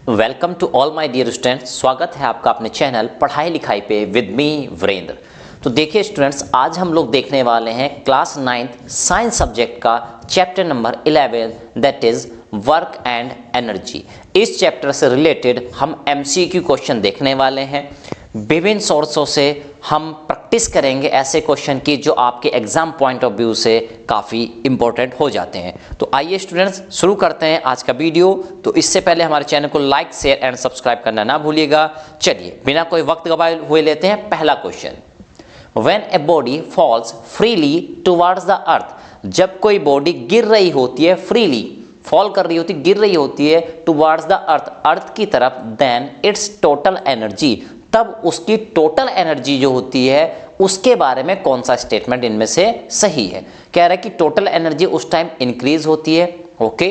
Welcome to all my dear students. स्वागत है आपका अपने चैनल पढ़ाई लिखाई पे विद मी वीरेंद्र। तो देखिए स्टूडेंट्स, आज हम लोग देखने वाले हैं क्लास 9th साइंस सब्जेक्ट का chapter number 11 that is work and energy. इस चैप्टर से रिलेटेड हम एमसीक्यू क्वेश्चन देखने वाले हैं। विभिन्न सोर्सों से हम प्रैक्टिस करेंगे ऐसे क्वेश्चन की जो आपके एग्जाम पॉइंट ऑफ व्यू से काफ़ी इंपॉर्टेंट हो जाते हैं। तो आइए स्टूडेंट्स शुरू करते हैं आज का वीडियो। तो इससे पहले हमारे चैनल को लाइक शेयर एंड सब्सक्राइब करना ना भूलिएगा। चलिए बिना कोई वक्त गवाए हुए लेते हैं पहला question. When a body falls freely towards the earth, जब कोई बॉडी गिर रही होती है फ्रीली, फॉल कर रही होती गिर रही होती है टुवर्ड्स द अर्थ, अर्थ की तरफ, देन इट्स टोटल एनर्जी, तब उसकी टोटल एनर्जी जो होती है उसके बारे में कौन सा स्टेटमेंट इनमें से सही है। कह रहा है कि टोटल एनर्जी उस टाइम इंक्रीज होती है, ओके,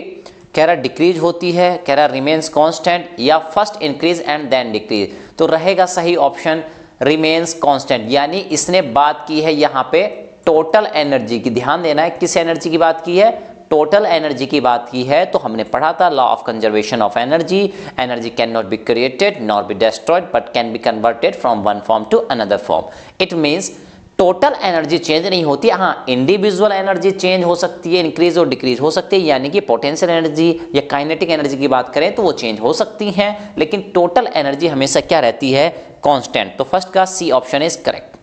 कह रहा डिक्रीज होती है, कह रहा रिमेन्स कांस्टेंट, या first increase and then decrease. तो रहेगा सही ऑप्शन रिमेन्स कांस्टेंट, यानी इसने बात की है यहाँ पे टोटल एनर्जी की। ध्यान देना है किस एनर्जी की बात की है, टोटल एनर्जी की बात की है। तो हमने पढ़ा था law of conservation of energy, energy can not be created nor be destroyed but can be converted from one form to another form. It means total energy change नहीं होती, हाँ इंडिविजुअल एनर्जी चेंज हो सकती है, increase और decrease हो सकती है, यानी कि पोटेंशियल एनर्जी या काइनेटिक एनर्जी की बात करें तो वो चेंज हो सकती हैं, लेकिन टोटल एनर्जी हमेशा क्या रहती है, कांस्टेंट। तो फर्स्ट का C option is correct.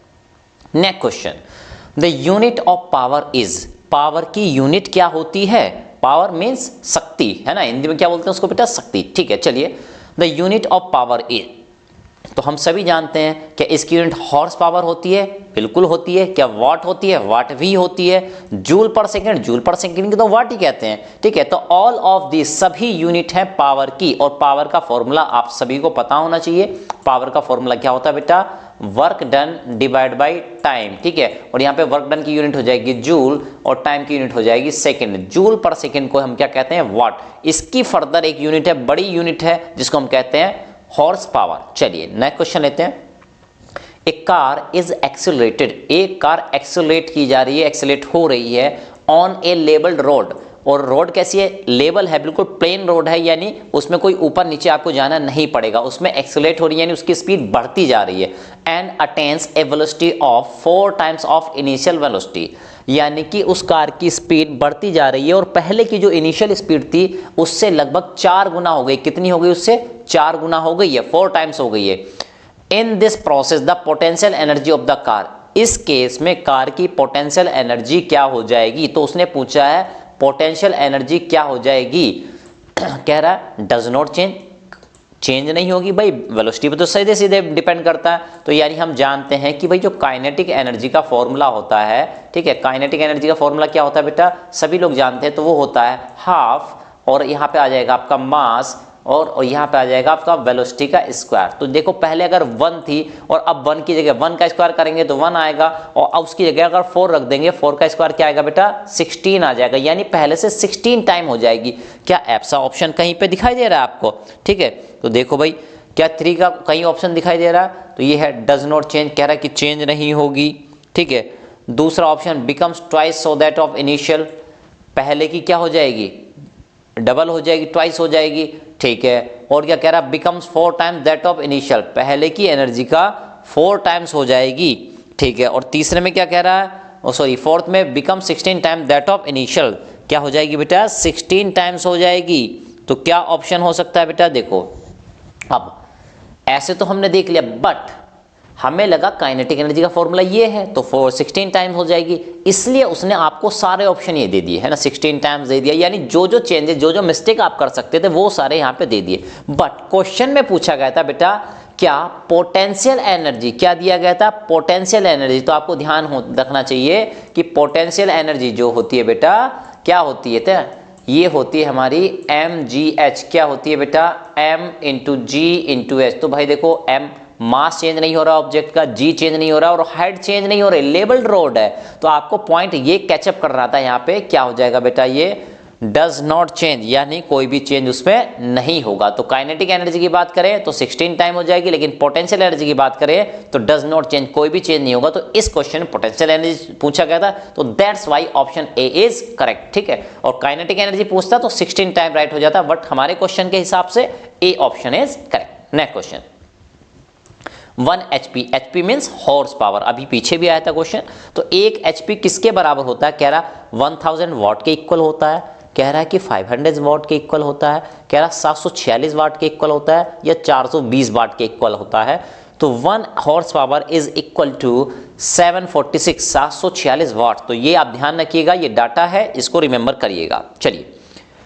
Next question, the unit of power is, power की यूनिट क्या होती है, पावर मीन्स शक्ति है ना, हिंदी में क्या बोलते हैं उसको बेटा, शक्ति। ठीक है, चलिए the unit of power is, तो हम सभी जानते हैं क्या इसकी यूनिट हॉर्स पावर होती है, बिल्कुल होती है। क्या वाट होती है, वाट भी होती है। जूल पर सेकंड, जूल पर सेकंड की तो वाट ही कहते हैं। ठीक है, तो ऑल ऑफ दी सभी यूनिट है पावर की, और पावर का फॉर्मूला आप सभी को पता होना चाहिए। पावर का फॉर्मूला क्या होता है बेटा, work done divide by time. ठीक है, और यहाँ पे वर्क डन की यूनिट हो जाएगी जूल और टाइम की यूनिट हो जाएगी सेकंड। जूल पर सेकंड को हम क्या कहते हैं, वाट। इसकी फर्दर एक यूनिट है, बड़ी यूनिट है, जिसको हम कहते हैं हॉर्स पावर। चलिए नेक्स्ट क्वेश्चन लेते हैं। ए कार इज एक्सेलरेटेड, एक कार एक्सेलरेट की जा रही है, एक्सेलरेट हो रही है ऑन ए लेबल्ड रोड, और रोड कैसी है, लेवल है, बिल्कुल प्लेन रोड है, यानी उसमें कोई ऊपर नीचे आपको जाना नहीं पड़ेगा, उसमें एक्सेलरेट हो रही है यानी उसकी स्पीड बढ़ती जा रही है। And attains A velocity of 4 times of initial velocity, यानी कि उस कार की स्पीड बढ़ती जा रही है और पहले की जो इनिशियल स्पीड थी उससे लगभग 4 गुना हो गई। कितनी हो गई, उससे 4 गुना हो गई है, 4 टाइम्स हो गई है। In this process the potential energy of the car, इस केस में कार की पोटेंशियल एनर्जी क्या हो जाएगी। तो उसने पूछा है पोटेंशियल एनर्जी क्या हो जाएगी, कह रहा है डज नॉट चेंज, चेंज नहीं होगी भाई, वेलोसिटी पे तो सीधे सीधे डिपेंड करता है। तो यानी हम जानते हैं कि भाई जो काइनेटिक एनर्जी का फॉर्मूला होता है, ठीक है, काइनेटिक एनर्जी का फॉर्मूला क्या होता है बेटा, सभी लोग जानते हैं, तो वो होता है हाफ, और यहाँ पे आ जाएगा आपका मास, और यहाँ पे आ जाएगा आपका वेलोसिटी का स्क्वायर। तो देखो पहले अगर 1 थी और अब 1 की जगह 1 का स्क्वायर करेंगे तो 1 आएगा, और अब उसकी जगह अगर 4 रख देंगे, 4 का स्क्वायर क्या आएगा बेटा, 16 आ जाएगा, यानी पहले से 16 टाइम हो जाएगी। क्या ऐसा ऑप्शन कहीं पे दिखाई दे रहा है आपको, ठीक है। तो देखो भाई क्या 3 का कहीं ऑप्शन दिखाई दे रहा है, तो ये है डज नॉट चेंज, कह रहा है कि चेंज नहीं होगी। ठीक है, दूसरा option becomes twice so that of initial, पहले की क्या हो जाएगी, डबल हो जाएगी, ट्वाइस हो जाएगी। ठीक है, और क्या कह रहा है, becomes 4 times that of initial, पहले की एनर्जी का 4 टाइम्स हो जाएगी। ठीक है, और तीसरे में क्या कह रहा है, सॉरी फोर्थ में become 16 times that of initial, क्या हो जाएगी बेटा, 16 टाइम्स हो जाएगी। तो क्या ऑप्शन हो सकता है बेटा, देखो अब ऐसे तो हमने देख लिया, बट हमें लगा काइनेटिक एनर्जी का फॉर्मूला ये है, तो 16 टाइम्स हो जाएगी, इसलिए उसने आपको सारे ऑप्शन ये दे दिए है ना, 16 टाइम्स दे दिया, यानी जो जो चेंजेस, जो जो मिस्टेक आप कर सकते थे वो सारे यहाँ पे दे दिए। बट क्वेश्चन में पूछा गया था बेटा क्या पोटेंशियल एनर्जी, क्या दिया गया था, पोटेंशियल एनर्जी। तो आपको ध्यान रखना चाहिए कि पोटेंशियल एनर्जी जो होती है बेटा क्या होती है, तो ये होती है हमारी mgh, क्या होती है बेटा, m इंटू जी इंटू एच। तो भाई देखो m मास चेंज नहीं हो रहा ऑब्जेक्ट का, जी चेंज नहीं हो रहा और हाइट चेंज नहीं हो रही, लेवल्ड रोड है। तो आपको पॉइंट ये कैचअप कर रहा था, यहाँ पे क्या हो जाएगा बेटा, ये डज नॉट चेंज, यानी कोई भी चेंज उसमें नहीं होगा। तो काइनेटिक एनर्जी की बात करें तो 16 टाइम हो जाएगी, लेकिन पोटेंशियल एनर्जी की बात करें तो डज नॉट चेंज, कोई भी चेंज नहीं होगा। तो इस क्वेश्चन में पोटेंशियल एनर्जी पूछा गया था, तो that's why option A is correct. ठीक है, और काइनेटिक एनर्जी पूछता तो 16 टाइम राइट हो जाता, बट हमारे क्वेश्चन के हिसाब से ए option is correct. Next question 1 HP, HP means horse power, अभी पीछे भी आया था क्वेश्चन। तो 1 HP किसके बराबर होता है? कह रहा 1000 वाट के इक्वल होता है, कह रहा है कि 500 वाट के इक्वल होता है, कह रहा 746 वाट के इक्वल होता है, या 420 वाट के इक्वल होता है। तो 1 horse power is equal to 746, 746 watt. तो ये आप ध्यान रखिएगा, ये डाटा है, इसको रिमेंबर करिएगा। चलिए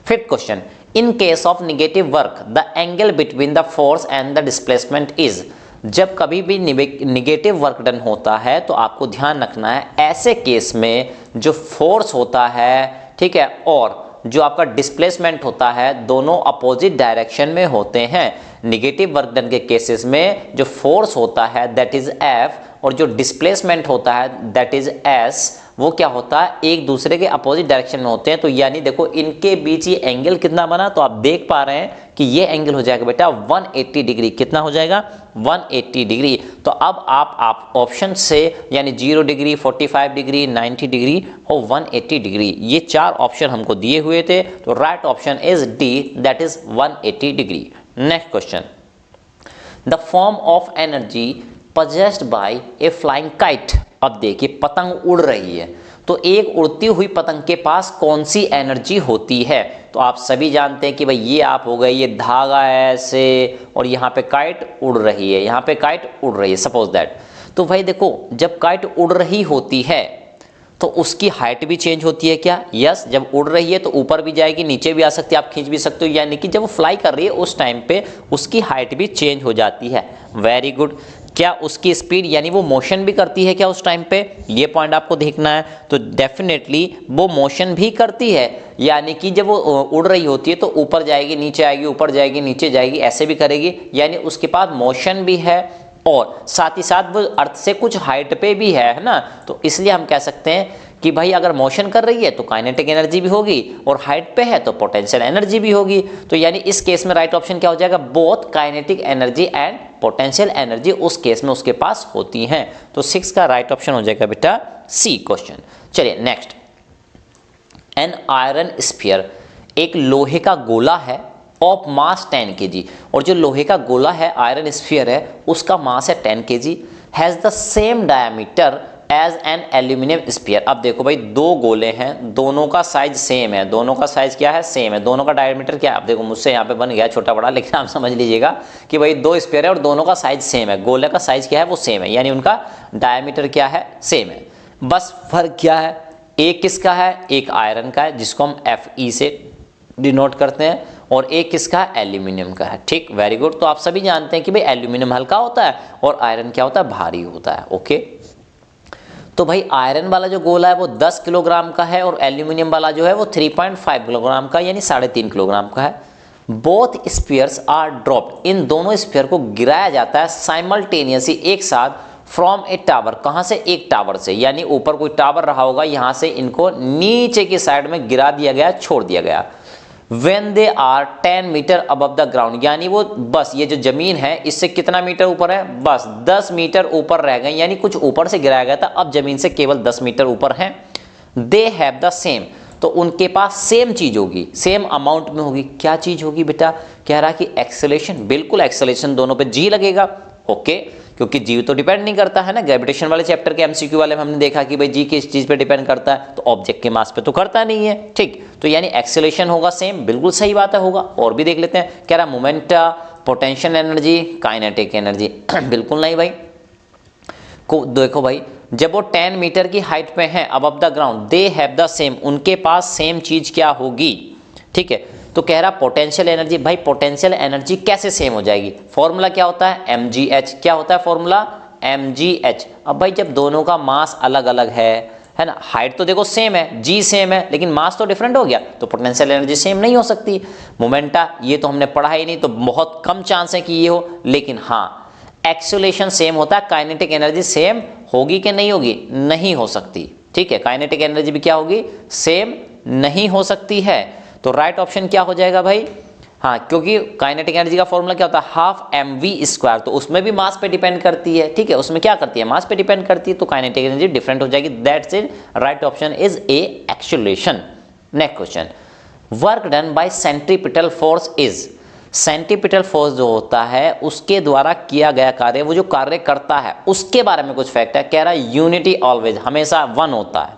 fifth question, in case of negative work the angle between the force and the displacement is. जब कभी भी निगेटिव वर्क डन होता है तो आपको ध्यान रखना है, ऐसे केस में जो फोर्स होता है, ठीक है, और जो आपका डिस्प्लेसमेंट होता है, दोनों अपोजिट डायरेक्शन में होते हैं। निगेटिव वर्क डन के केसेस में जो फोर्स होता है दैट इज F, और जो डिस्प्लेसमेंट होता है दैट इज S, वो क्या होता है? एक दूसरे के अपोजिट डायरेक्शन में होते हैं। तो यानी देखो इनके बीच ये एंगल कितना बना, तो आप देख पा रहे हैं कि ये एंगल हो जाएगा बेटा 180 डिग्री। कितना हो जाएगा? 180 डिग्री। तो अब आप ऑप्शन से यानी 0 डिग्री, 45 डिग्री, 90 डिग्री और 180 डिग्री, ये 4 ऑप्शन हमको दिए हुए थे। तो right option is D, that is 180 degree. Next question, the form of energy possessed by a flying kite। अब देखिए पतंग उड़ रही है, तो एक उड़ती हुई पतंग के पास कौन सी एनर्जी होती है? तो आप सभी जानते हैं कि भाई ये आप हो गए, ये धागा है ऐसे, और यहाँ पे काइट उड़ रही है, यहाँ पे काइट उड़ रही है, सपोज दैट। तो भाई देखो जब काइट उड़ रही होती है तो उसकी हाइट भी चेंज होती है क्या? यस, जब उड़ रही है तो ऊपर भी जाएगी, नीचे भी आ सकती है, आप खींच भी सकते हो, यानी कि जब वो फ्लाई कर रही है उस टाइम पे उसकी हाइट भी चेंज हो जाती है। Very good. क्या उसकी स्पीड यानी वो मोशन भी करती है क्या उस टाइम पे? ये पॉइंट आपको देखना है। तो डेफिनेटली वो मोशन भी करती है, यानी कि जब वो उड़ रही होती है तो ऊपर जाएगी, नीचे आएगी, ऊपर जाएगी, नीचे जाएगी, ऐसे भी करेगी, यानी उसके पास मोशन भी है और साथ ही साथ वो अर्थ से कुछ हाइट पे भी है ना। तो इसलिए हम कह सकते हैं कि भाई अगर मोशन कर रही है तो काइनेटिक एनर्जी भी होगी, और हाइट पे है तो पोटेंशियल एनर्जी भी होगी। तो यानी इस केस में राइट ऑप्शन क्या हो जाएगा? Both kinetic energy and potential energy उस केस में उसके पास होती हैं। तो 6 का राइट ऑप्शन हो जाएगा बेटा सी क्वेश्चन। चलिए नेक्स्ट, एन आयरन स्फीयर, एक लोहे का गोला है ऑफ मास 10 kg, और जो लोहे का गोला है आयरन स्फीयर है उसका मास है 10 kg, has the same diameter as an aluminium sphere. अब देखो भाई दो गोले हैं, दोनों का साइज सेम है, दोनों का साइज क्या है? सेम है। दोनों का डायमीटर क्या है? अब देखो मुझसे यहाँ पे बन गया छोटा बड़ा, लेकिन आप समझ लीजिएगा कि भाई दो स्फीयर है और दोनों का साइज सेम है, गोले का साइज क्या है? वो सेम है, यानी उनका डायमीटर क्या है? सेम है। बस फर्क क्या है? एक किसका है? एक आयरन का है जिसको हम Fe से डिनोट करते हैं, और एक किसका है? एल्यूमिनियम का है। ठीक, वेरी गुड। तो आप सभी जानते हैं कि भाई एल्यूमिनियम हल्का होता है और आयरन क्या होता है? भारी होता है। ओके, तो भाई आयरन वाला जो गोला है वो 10 किलोग्राम का है, और एल्यूमिनियम वाला जो है वो 3.5 किलोग्राम का, यानी 3.5 किलोग्राम का है। बोथ स्फीयर्स आर ड्रॉप्ड, इन दोनों स्फीयर को गिराया जाता है साइमल्टेनियसली, एक साथ, फ्रॉम ए टावर, कहां से? एक टावर से, यानी ऊपर कोई टावर रहा होगा, यहां से इनको नीचे की साइड में गिरा दिया गया, छोड़ दिया गया। When they are 10 metre above the ground, यानी वो बस ये जो जमीन है इससे कितना मीटर ऊपर है? बस 10 मीटर ऊपर रह गए, यानी कुछ ऊपर से गिराया गया था, अब जमीन से केवल 10 मीटर ऊपर है। They have the same, तो उनके पास सेम चीज होगी, सेम अमाउंट में होगी। क्या चीज होगी बेटा? कह रहा कि एक्सेलेरेशन, बिल्कुल एक्सेलेरेशन दोनों पे जी लगेगा। ओके, क्योंकि जी तो डिपेंड नहीं करता है ना, ग्रेविटेशन वाले चैप्टर के एमसीक्यू वाले में हमने देखा कि भाई जी किस चीज पे डिपेंड करता है, तो ऑब्जेक्ट के मास पे तो करता नहीं है। ठीक, तो यानी एक्सेलेरेशन होगा सेम, बिल्कुल सही बात है, होगा। और भी देख लेते हैं, कह रहा momenta, potential energy, kinetic energy, बिल्कुल नहीं भाई। को देखो भाई जब वो 10 मीटर की हाइट पे हैं above the ground, they have the same, उनके पास सेम चीज क्या होगी? ठीक है, तो कह रहा पोटेंशियल एनर्जी, भाई पोटेंशियल एनर्जी कैसे सेम हो जाएगी? फॉर्मूला क्या होता है? mgh। क्या होता है फॉर्मूला? mgh। अब भाई जब दोनों का मास अलग अलग है ना, हाइट तो देखो सेम है, जी सेम है, लेकिन मास तो डिफरेंट हो गया, तो पोटेंशियल एनर्जी सेम नहीं हो सकती। मोमेंटा ये तो हमने पढ़ा ही नहीं, तो बहुत कम चांस है कि ये हो, लेकिन हाँ एक्सेलरेशन सेम होता है। काइनेटिक एनर्जी सेम होगी कि नहीं होगी? नहीं हो सकती। ठीक है, काइनेटिक एनर्जी भी क्या होगी? सेम नहीं हो सकती है। तो राइट ऑप्शन क्या हो जाएगा भाई? हाँ, क्योंकि काइनेटिक एनर्जी का फॉर्मूला क्या होता है? हाफ mv², तो उसमें भी मास पे डिपेंड करती है। ठीक है, उसमें क्या करती है? मास पे डिपेंड करती है, तो काइनेटिक एनर्जी डिफरेंट हो जाएगी। That's it, right option is a acceleration. Next question, work done by centripetal force is, centripetal force जो होता है उसके द्वारा किया गया कार्य, वो जो कार्य करता है उसके बारे में कुछ फैक्ट है। कह रहा है यूनिटी ऑलवेज, हमेशा 1 होता है।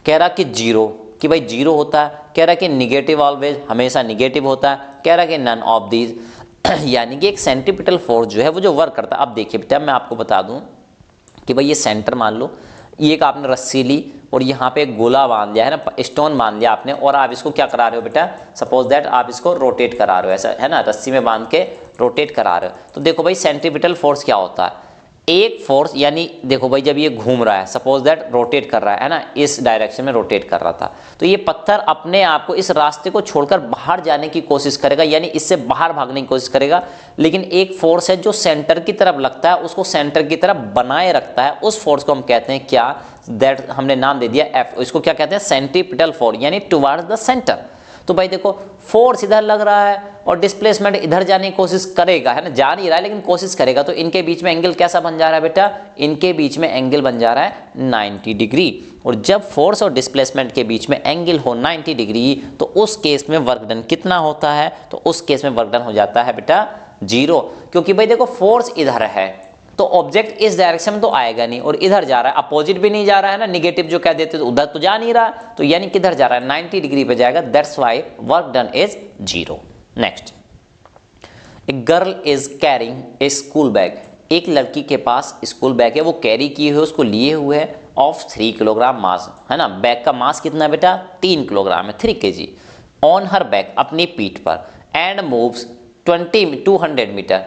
कह रहा कि जीरो, कि भाई जीरो होता है। कह रहा कि निगेटिव ऑलवेज, हमेशा निगेटिव होता है। कह रहा कि नन ऑफ दीज यानी कि एक सेंट्रीपिटल फोर्स जो है वो जो वर्क करता है। अब देखिए बेटा मैं आपको बता दूं कि भाई ये सेंटर मान लो, ये एक आपने रस्सी ली और यहाँ पे एक गोला बांध लिया है ना, स्टोन बांध लिया आपने, और आप इसको क्या करा रहे हो बेटा, सपोज दैट आप इसको रोटेट करा रहे हो, ऐसा है ना, रस्सी में बांध के रोटेट करा रहे हो। तो देखो भाई सेंट्रीपिटल फोर्स क्या होता है, एक फोर्स, यानी देखो भाई जब ये घूम रहा है, सपोज दैट रोटेट कर रहा है ना, इस डायरेक्शन में रोटेट कर रहा था, तो ये पत्थर अपने आप को इस रास्ते को छोड़कर बाहर जाने की कोशिश करेगा, यानी इससे बाहर भागने की कोशिश करेगा। लेकिन एक फोर्स है जो सेंटर की तरफ लगता है, उसको सेंटर की तरफ बनाए रखता है, उस फोर्स को हम कहते हैं क्या, दैट हमने नाम दे दिया एफ। इसको क्या कहते हैं, सेंट्रीपिटल फोर्स, यानी टुवर्ड्स द सेंटर। तो भाई देखो फोर्स इधर लग रहा है और डिस्प्लेसमेंट इधर जाने की कोशिश करेगा, है ना, जा नहीं रहा है लेकिन कोशिश करेगा, तो इनके बीच में एंगल कैसा बन जा रहा है बेटा, इनके बीच में एंगल बन जा रहा है 90 डिग्री। और जब फोर्स और डिस्प्लेसमेंट के बीच में एंगल हो 90 डिग्री, तो उस केस में वर्क डन कितना होता है, तो उस केस में वर्क डन हो जाता है बेटा 0। क्योंकि भाई देखो फोर्स इधर है तो ऑब्जेक्ट इस डायरेक्शन में तो आएगा नहीं, और इधर जा रहा है, अपोजिट भी नहीं जा रहा है ना, निगेटिव जो कह देते तो उधर तो जा नहीं रहा, तो यानी किधर जा रहा है, 90 डिग्री पे जाएगा, that's why work done is 0। Next, a girl is carrying a school bag, एक लड़की के पास स्कूल बैग है, वो कैरी किए हुए, उसको लिए हुए है, ऑफ 3 किलोग्राम मास, है ना, बैग का मास कितना बेटा 3 किलोग्राम है, 3 kg, ऑन हर बैक, अपनी पीठ पर, एंड मूव्स 200 मीटर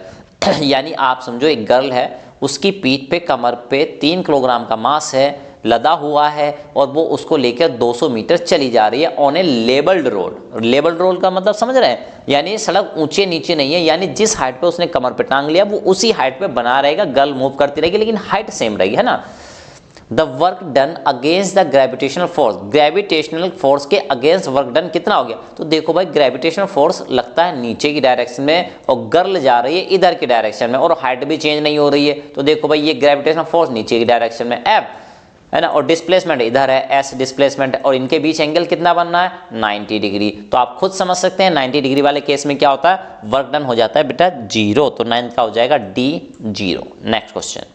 यानी आप समझो एक गर्ल है, उसकी पीठ पे, कमर पे 3 किलोग्राम का मास है, लदा हुआ है, और वो उसको लेकर 200 मीटर चली जा रही है on A labelled road. Labelled road का मतलब समझ रहे हैं, यानी सड़क ऊंचे नीचे नहीं है, यानी जिस हाइट पे उसने कमर पे टांग लिया वो उसी हाइट पे बना रहेगा, गर्ल मूव करती रहेगी लेकिन हाइट सेम रहेगी, है ना। The work done against the gravitational force, gravitational force के अगेंस्ट वर्क डन कितना हो गया, तो देखो भाई ग्रेविटेशनल फोर्स लगता है नीचे की डायरेक्शन में और गर्ल जा रही है इधर की डायरेक्शन में, और हाइट भी चेंज नहीं हो रही है, तो देखो भाई ये ग्रेविटेशनल फोर्स नीचे की डायरेक्शन में एफ, है ना, और डिस्प्लेसमेंट इधर है एस डिस्प्लेसमेंट, और इनके बीच एंगल कितना बनना है 90 डिग्री। तो आप खुद समझ सकते हैं 90 डिग्री वाले केस में क्या होता है, वर्क डन हो जाता है बेटा 0। तो 9 का हो जाएगा D 0। Next question,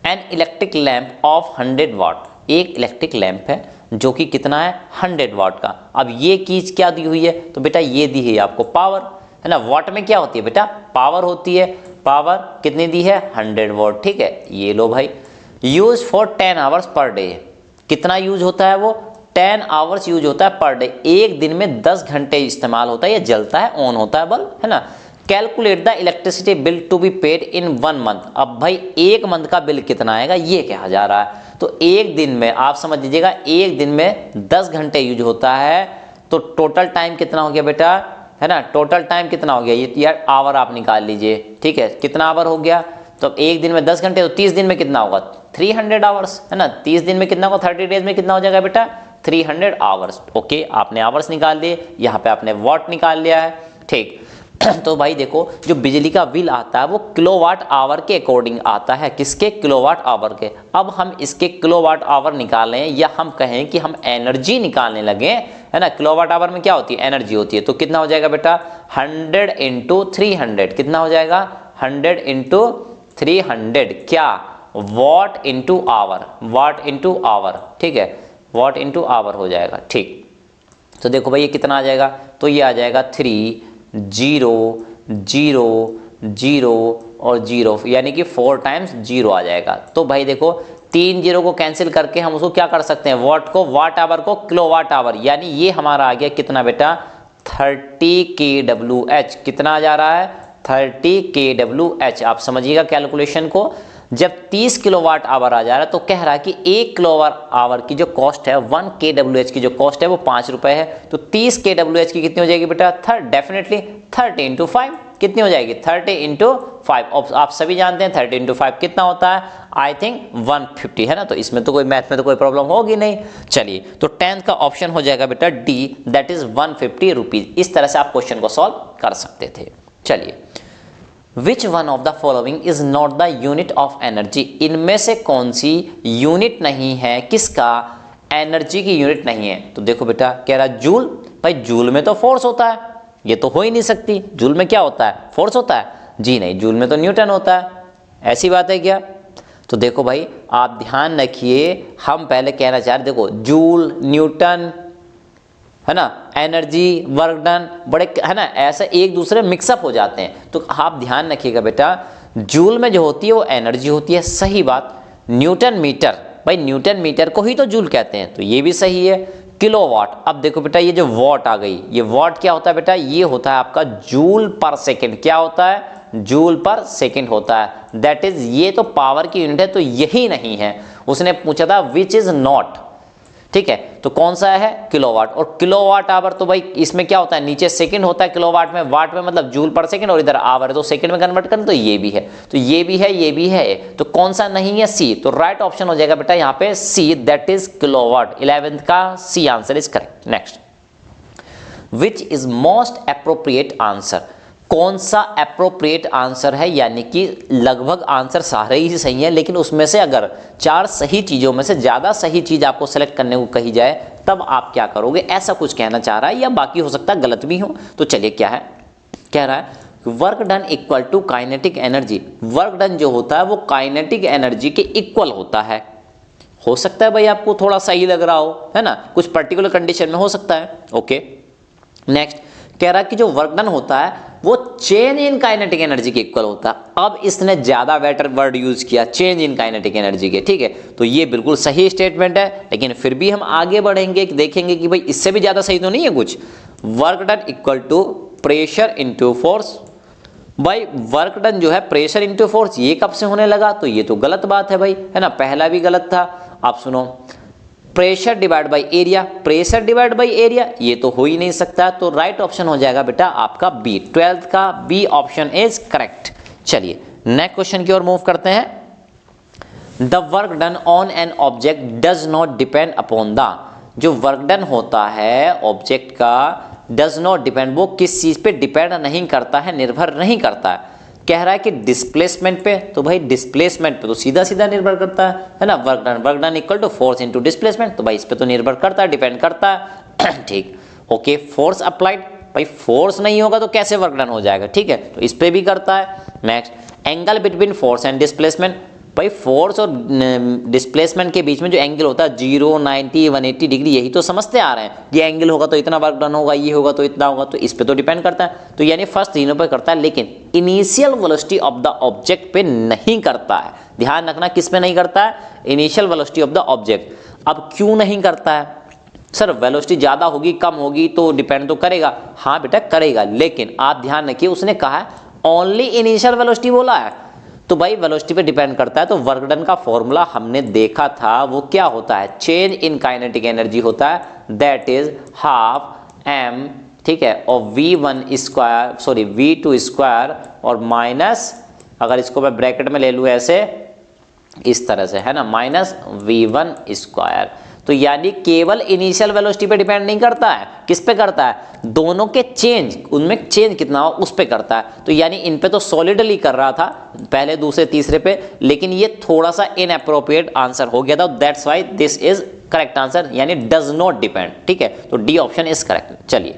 an electric lamp of 100 वाट, एक इलेक्ट्रिक लैंप है जो कि कितना है 100 वाट का। अब ये चीज क्या दी हुई है, तो बेटा ये दी है आपको पावर, है ना, वाट में क्या होती है बेटा पावर होती है, पावर कितनी दी है 100 वाट, ठीक है, ये लो भाई। Use for 10 hours per day, कितना यूज होता है वो 10 आवर्स यूज होता है पर डे, एक दिन में 10 घंटे इस्तेमाल होता है, ये जलता है ऑन होता है बल्ब, है ना। Calculate the electricity bill to be paid in 1 month, अब भाई एक मंथ का बिल कितना आएगा ये कहा जा रहा है। तो एक दिन में आप समझ लीजिएगा, एक दिन में 10 घंटे यूज होता है, तो टोटल टाइम कितना हो गया बेटा, है ना, टोटल टाइम कितना हो गया, ये यार आवर आप निकाल लीजिए, ठीक है, कितना आवर हो गया, तो एक दिन में 10 घंटे, तो 30 दिन में कितना होगा 300 आवर्स, है ना, 30 दिन में कितना होगा 30 डेज में कितना हो जाएगा बेटा 300 आवर्स। ओके, आपने आवर्स निकाल लिए, यहाँ पे आपने वॉट निकाल लिया है, ठीक। तो भाई देखो जो बिजली का बिल आता है वो किलोवाट आवर के अकॉर्डिंग आता है, किसके, किलोवाट आवर के। अब हम इसके किलोवाट आवर निकाल लें, या हम कहें कि हम एनर्जी निकालने लगे, है ना, किलोवाट आवर में क्या होती है एनर्जी होती है, तो कितना हो जाएगा बेटा 100 × 300, कितना हो जाएगा 100 × 300, क्या watt into hour, watt into hour, ठीक है, वॉट इंटू आवर हो जाएगा, ठीक। तो देखो भाई ये कितना आ जाएगा, तो ये आ जाएगा 3 0 0 0 और 0, यानी कि 4 टाइम्स 0 आ जाएगा। तो भाई देखो 3 0 को कैंसिल करके हम उसको क्या कर सकते हैं, वॉट को वाट आवर को किलोवाट आवर, यानी ये हमारा आ गया कितना बेटा 30 kWh, कितना आ जा रहा है 30 kWh। आप समझिएगा कैलकुलेशन को, जब 30 किलोवाट आवर आ जा रहा है तो कह रहा है कि 1 किलोवाट आवर की जो कॉस्ट है 1 kWh की जो कॉस्ट है वो 5 रुपए है, तो 30 kWh की कितनी हो जाएगी बेटा डेफिनेटली 30 × 5, कितनी हो जाएगी 30 × 5। आप सभी जानते हैं 30 × 5 कितना होता है, आई थिंक 150, है ना, तो इसमें तो कोई मैथ में तो कोई प्रॉब्लम होगी नहीं। चलिए तो 10th का ऑप्शन हो जाएगा बेटा डी, दैट इज 150 रुपीज। इस तरह से आप क्वेश्चन को सॉल्व कर सकते थे। चलिए, which one of the following is not the unit of energy, इनमें से कौन सी यूनिट नहीं है, किसका एनर्जी की यूनिट नहीं है, तो देखो बेटा कह रहा जूल, भाई जूल में तो फोर्स होता है, ये तो हो ही नहीं सकती। जूल में क्या होता है, फोर्स होता है? जी नहीं, जूल में तो न्यूटन होता है। ऐसी बात है क्या? तो देखो भाई आप ध्यान रखिए, हम पहले कहना चाह रहे, देखो जूल, न्यूटन, है ना, एनर्जी, वर्क डन, बड़े है ना, ऐसे एक दूसरे मिक्सअप हो जाते हैं। तो आप ध्यान रखिएगा बेटा, जूल में जो होती है वो एनर्जी होती है, सही बात। न्यूटन मीटर, भाई न्यूटन मीटर को ही तो जूल कहते हैं, तो ये भी सही है। किलोवाट, अब देखो बेटा ये जो वॉट आ गई, ये वॉट क्या होता है बेटा, ये होता है आपका जूल पर सेकेंड। क्या होता है? जूल पर सेकेंड होता है। दैट इज, ये तो पावर की यूनिट है, तो यही नहीं है। उसने पूछा था विच इज नॉट, ठीक है, तो कौन सा है? किलोवाट। और किलोवाट आवर तो भाई इसमें क्या होता है, नीचे सेकंड होता है किलोवाट में, वाट में मतलब जूल पर सेकंड, और इधर आवर है तो सेकंड में कन्वर्ट करें तो ये भी है, तो ये भी है, ये भी है, तो कौन सा नहीं है? सी। तो राइट ऑप्शन हो जाएगा बेटा यहाँ पे सी, दैट इज किलोवाट। 11th का C answer is correct. Next, which is most appropriate answer, कौन सा एप्रोप्रिएट आंसर है, यानी कि लगभग आंसर सारे ही सही है, लेकिन उसमें से अगर 4 सही चीजों में से ज्यादा सही चीज आपको सेलेक्ट करने को कही जाए तब आप क्या करोगे, ऐसा कुछ कहना चाह रहा है, या बाकी हो सकता है गलत भी हो। तो चलिए क्या है, कह रहा है work done equal to kinetic energy. Work done जो होता है वो काइनेटिक एनर्जी के इक्वल होता है। हो सकता है भाई आपको थोड़ा सही लग रहा हो, है ना, कुछ पर्टिकुलर कंडीशन में हो सकता है। ओके, नेक्स्ट कह रहा है कि जो वर्क डन होता है वो चेंज इन काइनेटिक एनर्जी के इक्वल होता है। अब इसने ज्यादा बेटर वर्ड यूज किया, चेंज इन काइनेटिक एनर्जी के, ठीक है, तो ये बिल्कुल सही स्टेटमेंट है, लेकिन फिर भी हम आगे बढ़ेंगे, देखेंगे कि भाई इससे भी ज्यादा सही तो नहीं है कुछ। Work done equal to pressure into force. भाई वर्क डन जो है प्रेशर इनटू फोर्स, ये कब से होने लगा? तो ये तो गलत बात है भाई, है ना, पहला भी गलत था। आप सुनो, pressure divide by area, pressure divide by area, ये तो हो ही नहीं सकता, तो राइट ऑप्शन हो जाएगा बेटा आपका बी। 12th का बी ऑप्शन इज करेक्ट। चलिए नेक्स्ट क्वेश्चन की ओर मूव करते हैं। The work done on an object does not depend upon the, जो वर्क डन होता है ऑब्जेक्ट का, डज नॉट डिपेंड, वो किस चीज पे डिपेंड नहीं करता है, निर्भर नहीं करता है। कह रहा है कि डिस्प्लेसमेंट पे, तो भाई डिस्प्लेसमेंट पे तो सीधा सीधा निर्भर करता है ना, work done equal to force into displacement, तो भाई इस पे तो निर्भर करता है, डिपेंड करता है। ठीक, ओके, फोर्स अप्लाइड, भाई फोर्स नहीं होगा तो कैसे वर्क डन हो जाएगा, ठीक है, तो इस पे भी करता है। Next, angle between force and displacement, भाई फोर्स और डिस्प्लेसमेंट के बीच में जो एंगल होता है 0, 90, 180 डिग्री, यही तो समझते आ रहे हैं, ये एंगल होगा तो इतना वर्क डन होगा, ये होगा तो इतना होगा, तो इस पे तो डिपेंड करता है, तो यानी फर्स्ट तीनों पे करता है, लेकिन initial velocity of the object पे नहीं करता है। ध्यान रखना, किस पे नहीं करता है? Initial velocity of the object. अब क्यों नहीं करता है सर? वेलोसिटी ज्यादा होगी कम होगी तो डिपेंड तो करेगा, हाँ बेटा करेगा, लेकिन आप ध्यान रखिए उसने कहा है ओनली इनिशियल वेलोसिटी बोला है, तो भाई वेलोसिटी पे डिपेंड करता है। तो वर्क डन का फॉर्मूला हमने देखा था, वो क्या होता है? चेंज इन काइनेटिक एनर्जी होता है, दैट इज हाफ m, ठीक है, और v1 square, sorry v2 square, और माइनस, अगर इसको मैं ब्रैकेट में ले लूँ ऐसे, इस तरह से, है ना, माइनस v1 स्क्वायर। तो यानी केवल इनिशियल वेलोसिटी पे डिपेंड नहीं करता है, किस पे करता है? दोनों के चेंज, उनमें चेंज कितना हो उस पे करता है। तो यानी इन पे तो सॉलिडली कर रहा था पहले, दूसरे, तीसरे पे, लेकिन ये थोड़ा सा इनएप्रोप्रिएट आंसर हो गया था, that's why this is correct answer, यानी डज नॉट डिपेंड, ठीक है, तो डी ऑप्शन इज करेक्ट। चलिए,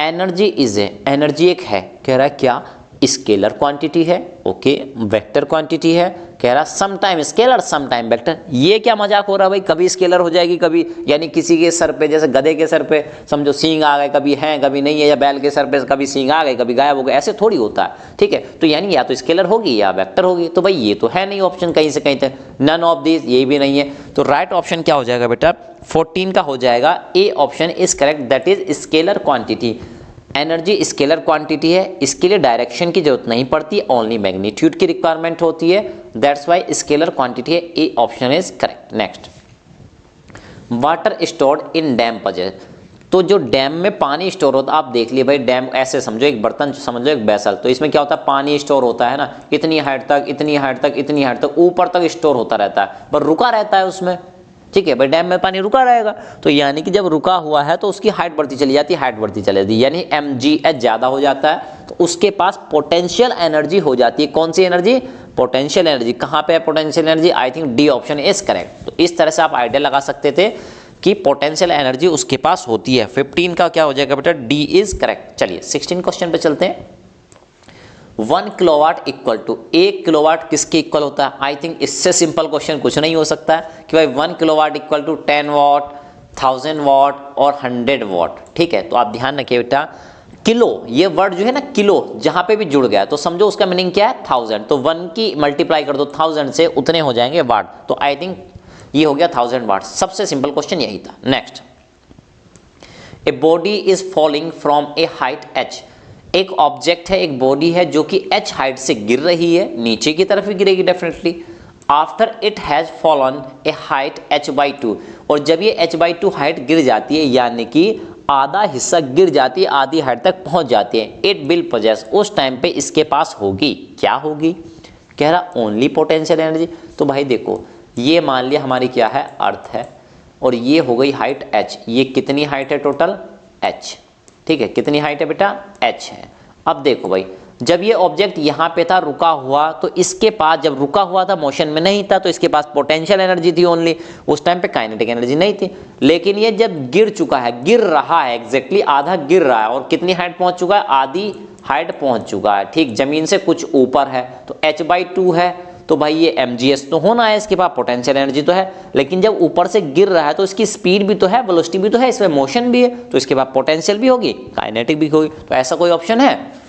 एनर्जी इज ए, एनर्जी एक है, कह रहा है क्या? स्केलर क्वांटिटी है, ओके, वेक्टर क्वांटिटी है, कह रहा some time scalar some time vector. ये क्या मजाक हो रहा है भाई, कभी स्केलर हो जाएगी कभी, यानी किसी के सर पे, जैसे गधे के सर पे समझो सींग आ गए, कभी हैं कभी नहीं है, या बैल के सर पे कभी सींग आ गए कभी गायब हो गए, ऐसे थोड़ी होता है, ठीक है, तो यानी या तो स्केलर होगी या वेक्टर होगी, तो भाई ये तो है नहीं ऑप्शन कहीं से कहीं तक, नन ऑफ दिस, ये भी नहीं है, तो राइट ऑप्शन क्या हो जाएगा बेटा? 14 का हो जाएगा, ए option is correct, that is scalar quantity. Energy scalar quantity है, इसके लिए डायरेक्शन की जरूरत नहीं पड़ती, ओनली मैग्नीट्यूड की रिक्वायरमेंट होती है, दैट्स व्हाई स्केलर क्वांटिटी है, ए option is correct. Next, water stored in dam possess, तो जो डैम में पानी स्टोर होता है, आप देख लिए भाई, डैम ऐसे समझो, एक बर्तन समझो, एक बैसल, तो इसमें क्या होता है? पानी स्टोर होता है ना, इतनी हाइट तक, इतनी हाइट तक, इतनी हाइट तक, ऊपर तक स्टोर होता रहता है, पर रुका रहता है उसमें, ठीक है भाई, डैम में पानी रुका रहेगा, तो यानी कि जब रुका हुआ है तो उसकी हाइट बढ़ती चली जाती है, हाइट बढ़ती चली जाती है, यानी mgh ज्यादा हो जाता है, तो उसके पास पोटेंशियल एनर्जी हो जाती है। कौन सी एनर्जी? Potential energy. कहाँ पे है potential energy? I think D option is correct. तो इस तरह से आप आइडिया लगा सकते थे कि पोटेंशियल एनर्जी उसके पास होती है। 15 का क्या हो जाएगा बेटा, डी इज करेक्ट। चलिए 16 क्वेश्चन पे चलते हैं। 1 किलोवाट इक्वल टू, 1 किलोवाट किसके इक्वल होता है? आई थिंक इससे सिंपल क्वेश्चन कुछ नहीं हो सकता है कि भाई 1 kilowatt equal to 10 watt, 1000 watt और 100 वॉट। ठीक है, तो आप ध्यान रखिए बेटा, किलो, ये वर्ड जो है ना किलो, जहां पे भी जुड़ गया तो समझो उसका मीनिंग क्या है, 1000। तो 1 की मल्टीप्लाई कर दो 1000 से, उतने हो जाएंगे वाट। तो आई थिंक ये हो गया 1000 वाट। सबसे सिंपल क्वेश्चन यही था। Next, a body is falling from A height h। एक ऑब्जेक्ट है, एक बॉडी है जो कि h हाइट से गिर रही है, नीचे की तरफ ही गिरेगी definitely. After it has fallen A height h/2, और जब ये h/2 हाइट गिर जाती है, यानी कि आधा हिस्सा गिर जाती है, आधी हाइट तक पहुंच जाती है, इट विल पोजेस, उस टाइम पे इसके पास होगी, क्या होगी? कह रहा ओनली पोटेंशियल एनर्जी। तो भाई देखो, ये मान लिया हमारी क्या है, अर्थ है, और ये हो गई हाइट h। ये कितनी हाइट है टोटल? h। ठीक है, कितनी हाइट है बेटा? h है। अब देखो भाई, जब ये ऑब्जेक्ट यहाँ पे था रुका हुआ, तो इसके पास, जब रुका हुआ था मोशन में नहीं था, तो इसके पास पोटेंशियल एनर्जी थी ओनली, उस टाइम पे काइनेटिक एनर्जी नहीं थी। लेकिन ये जब गिर चुका है, गिर रहा है, एग्जैक्टली आधा गिर रहा है, और कितनी हाइट पहुंच चुका है? आधी हाइट पहुंच चुका है। ठीक, जमीन से कुछ ऊपर है, तो h/2 है, तो भाई ये mgs तो होना है, इसके पास पोटेंशियल एनर्जी तो है। लेकिन जब ऊपर से गिर रहा है तो इसकी स्पीड भी तो है, वेलोसिटी भी तो है, इसमें मोशन भी है, तो इसके पास पोटेंशियल भी होगी, काइनेटिक भी होगी। तो ऐसा कोई ऑप्शन है?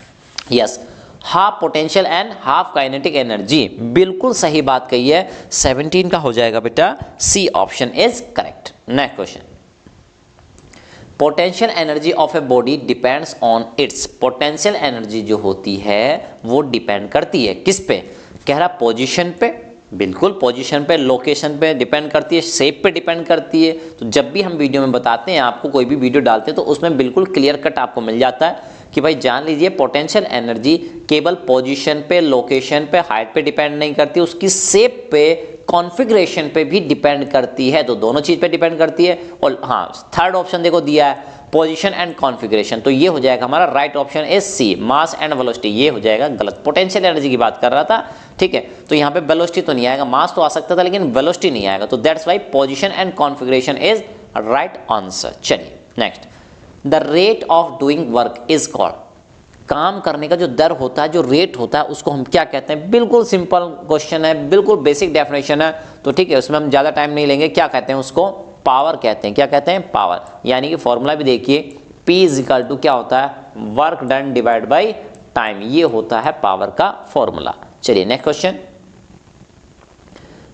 Yes, half potential and half kinetic energy, बिल्कुल सही बात कही है। 17 का हो जाएगा बेटा, C option is correct. Next question, potential energy of a body depends on its. Potential energy जो होती है वो डिपेंड करती है किस पे? कह रहा पोजीशन पे, बिल्कुल पोजीशन पे, लोकेशन पे डिपेंड करती है, शेप पे डिपेंड करती है। तो जब भी हम वीडियो में बताते हैं, आपको कोई भी वीडियो डालते हैं, तो उसमें बिल्कुल क्लियर कट आपको मिल जाता है कि भाई जान लीजिए पोटेंशियल एनर्जी केवल पोजीशन पे, लोकेशन पे, हाइट पे डिपेंड नहीं करती, उसकी शेप पे, कॉन्फ़िगरेशन पे भी डिपेंड करती है। तो दोनों चीज पे डिपेंड करती है। और हाँ, थर्ड ऑप्शन देखो दिया है, पोजीशन एंड कॉन्फ़िगरेशन, तो ये हो जाएगा हमारा right option is C, mass and velocity. ये हो जाएगा गलत, पोटेंशियल एनर्जी की बात कर रहा था। ठीक है, तो यहाँ पे वेलोसिटी तो नहीं आएगा, मास तो आ सकता था लेकिन वेलोसिटी नहीं आएगा, तो that's why position and configuration is right answer. चलिए next, the rate of doing work is called. काम करने का जो दर होता है, जो रेट होता है, उसको हम क्या कहते हैं? बिल्कुल सिंपल क्वेश्चन है, बिल्कुल बेसिक डेफिनेशन है, तो ठीक है, उसमें हम ज़्यादा टाइम नहीं लेंगे। क्या कहते हैं उसको? पावर कहते हैं। क्या कहते हैं? पावर। यानी कि फॉर्मूला भी देखिए, P इजिकल टू क्या होता है? Work done divide by time, ये होता है पावर का फॉर्मूला। चलिए नेक्स्ट क्वेश्चन,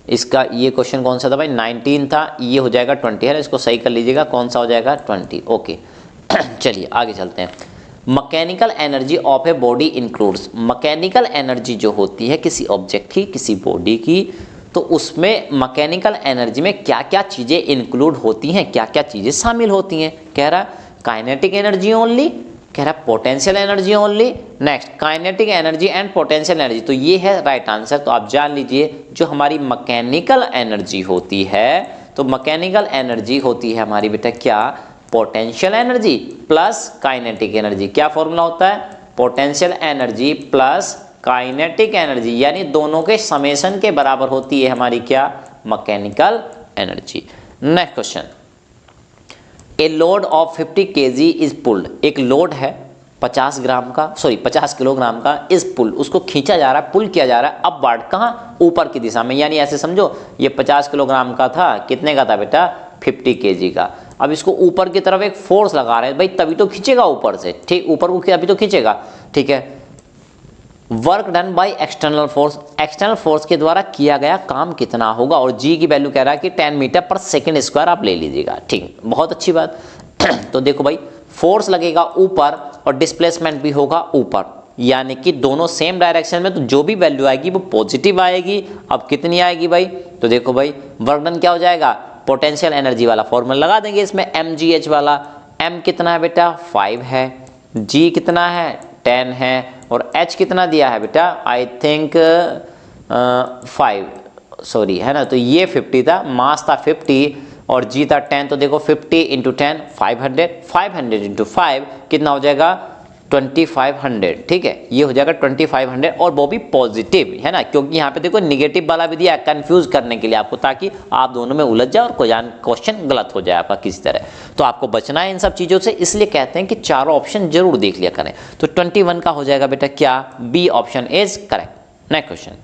इसका ये क्वेश्चन कौन सा था भाई? 19 था, ये हो जाएगा 20 है, इसको सही कर लीजिएगा, कौन सा हो जाएगा? 20। ओके चलिए आगे चलते हैं। Mechanical energy of a body includes. Mechanical energy जो होती है किसी ऑब्जेक्ट की, किसी बॉडी की, तो उसमें मैकेनिकल एनर्जी में क्या क्या चीज़ें इंक्लूड होती हैं, क्या क्या चीज़ें शामिल होती हैं? कह रहा काइनेटिक एनर्जी ओनली, कह रहा potential energy only. Next, kinetic energy and potential energy, तो ये है राइट आंसर। तो आप जान लीजिए, जो हमारी मैकेनिकल एनर्जी होती है, तो मैकेनिकल एनर्जी होती है हमारी बेटा क्या? Potential energy plus kinetic energy. क्या फॉर्मूला होता है? Potential energy plus kinetic energy, यानी दोनों के समेशन के बराबर होती है हमारी क्या? Mechanical energy. Next question, a load of 50 kg is pulled. एक लोड है 50 ग्राम का, सॉरी 50 किलोग्राम का, इज पुल, उसको खींचा जा रहा है, पुल किया जा रहा है अपवर्ड, कहाँ? ऊपर की दिशा में। यानी ऐसे समझो, ये 50 किलोग्राम का था, कितने का था बेटा? 50 kg का। अब इसको ऊपर की तरफ एक फोर्स लगा रहे हैं भाई, तभी तो खींचेगा ऊपर से, ठीक, ऊपर को अभी तो खींचेगा, ठीक है। Work done by external force, external force के द्वारा किया गया काम कितना होगा? और जी की वैल्यू कह रहा है कि 10 मीटर पर सेकेंड स्क्वायर आप ले लीजिएगा, ठीक, बहुत अच्छी बात। तो देखो भाई, फोर्स लगेगा ऊपर और डिस्प्लेसमेंट भी होगा ऊपर, यानी कि दोनों सेम डायरेक्शन में, तो जो भी वैल्यू आएगी वो पॉजिटिव आएगी। अब कितनी आएगी भाई? तो देखो भाई, वर्क डन क्या हो जाएगा? पोटेंशियल एनर्जी वाला फॉर्मूला लगा देंगे इसमें, mgh वाला। m कितना है बेटा? 5 है, g कितना है? 10 है, और h कितना दिया है बेटा? आई थिंक 5, सॉरी, है ना। तो ये 50 था, मास था 50 और g था 10, तो देखो 50 × 10 500, 500 × 5 कितना हो जाएगा? 2500, ठीक है, ये हो जाएगा 2500 और वो भी पॉजिटिव, है ना, क्योंकि यहाँ पे देखो निगेटिव वाला भी दिया है कंफ्यूज करने के लिए आपको, ताकि आप दोनों में उलझ जाए और कोई क्वेश्चन गलत हो जाए आपका किसी तरह। तो आपको बचना है इन सब चीज़ों से, इसलिए कहते हैं कि चारों ऑप्शन जरूर देख लिया करें। तो 21 का हो जाएगा बेटा क्या, B option is correct. Next question,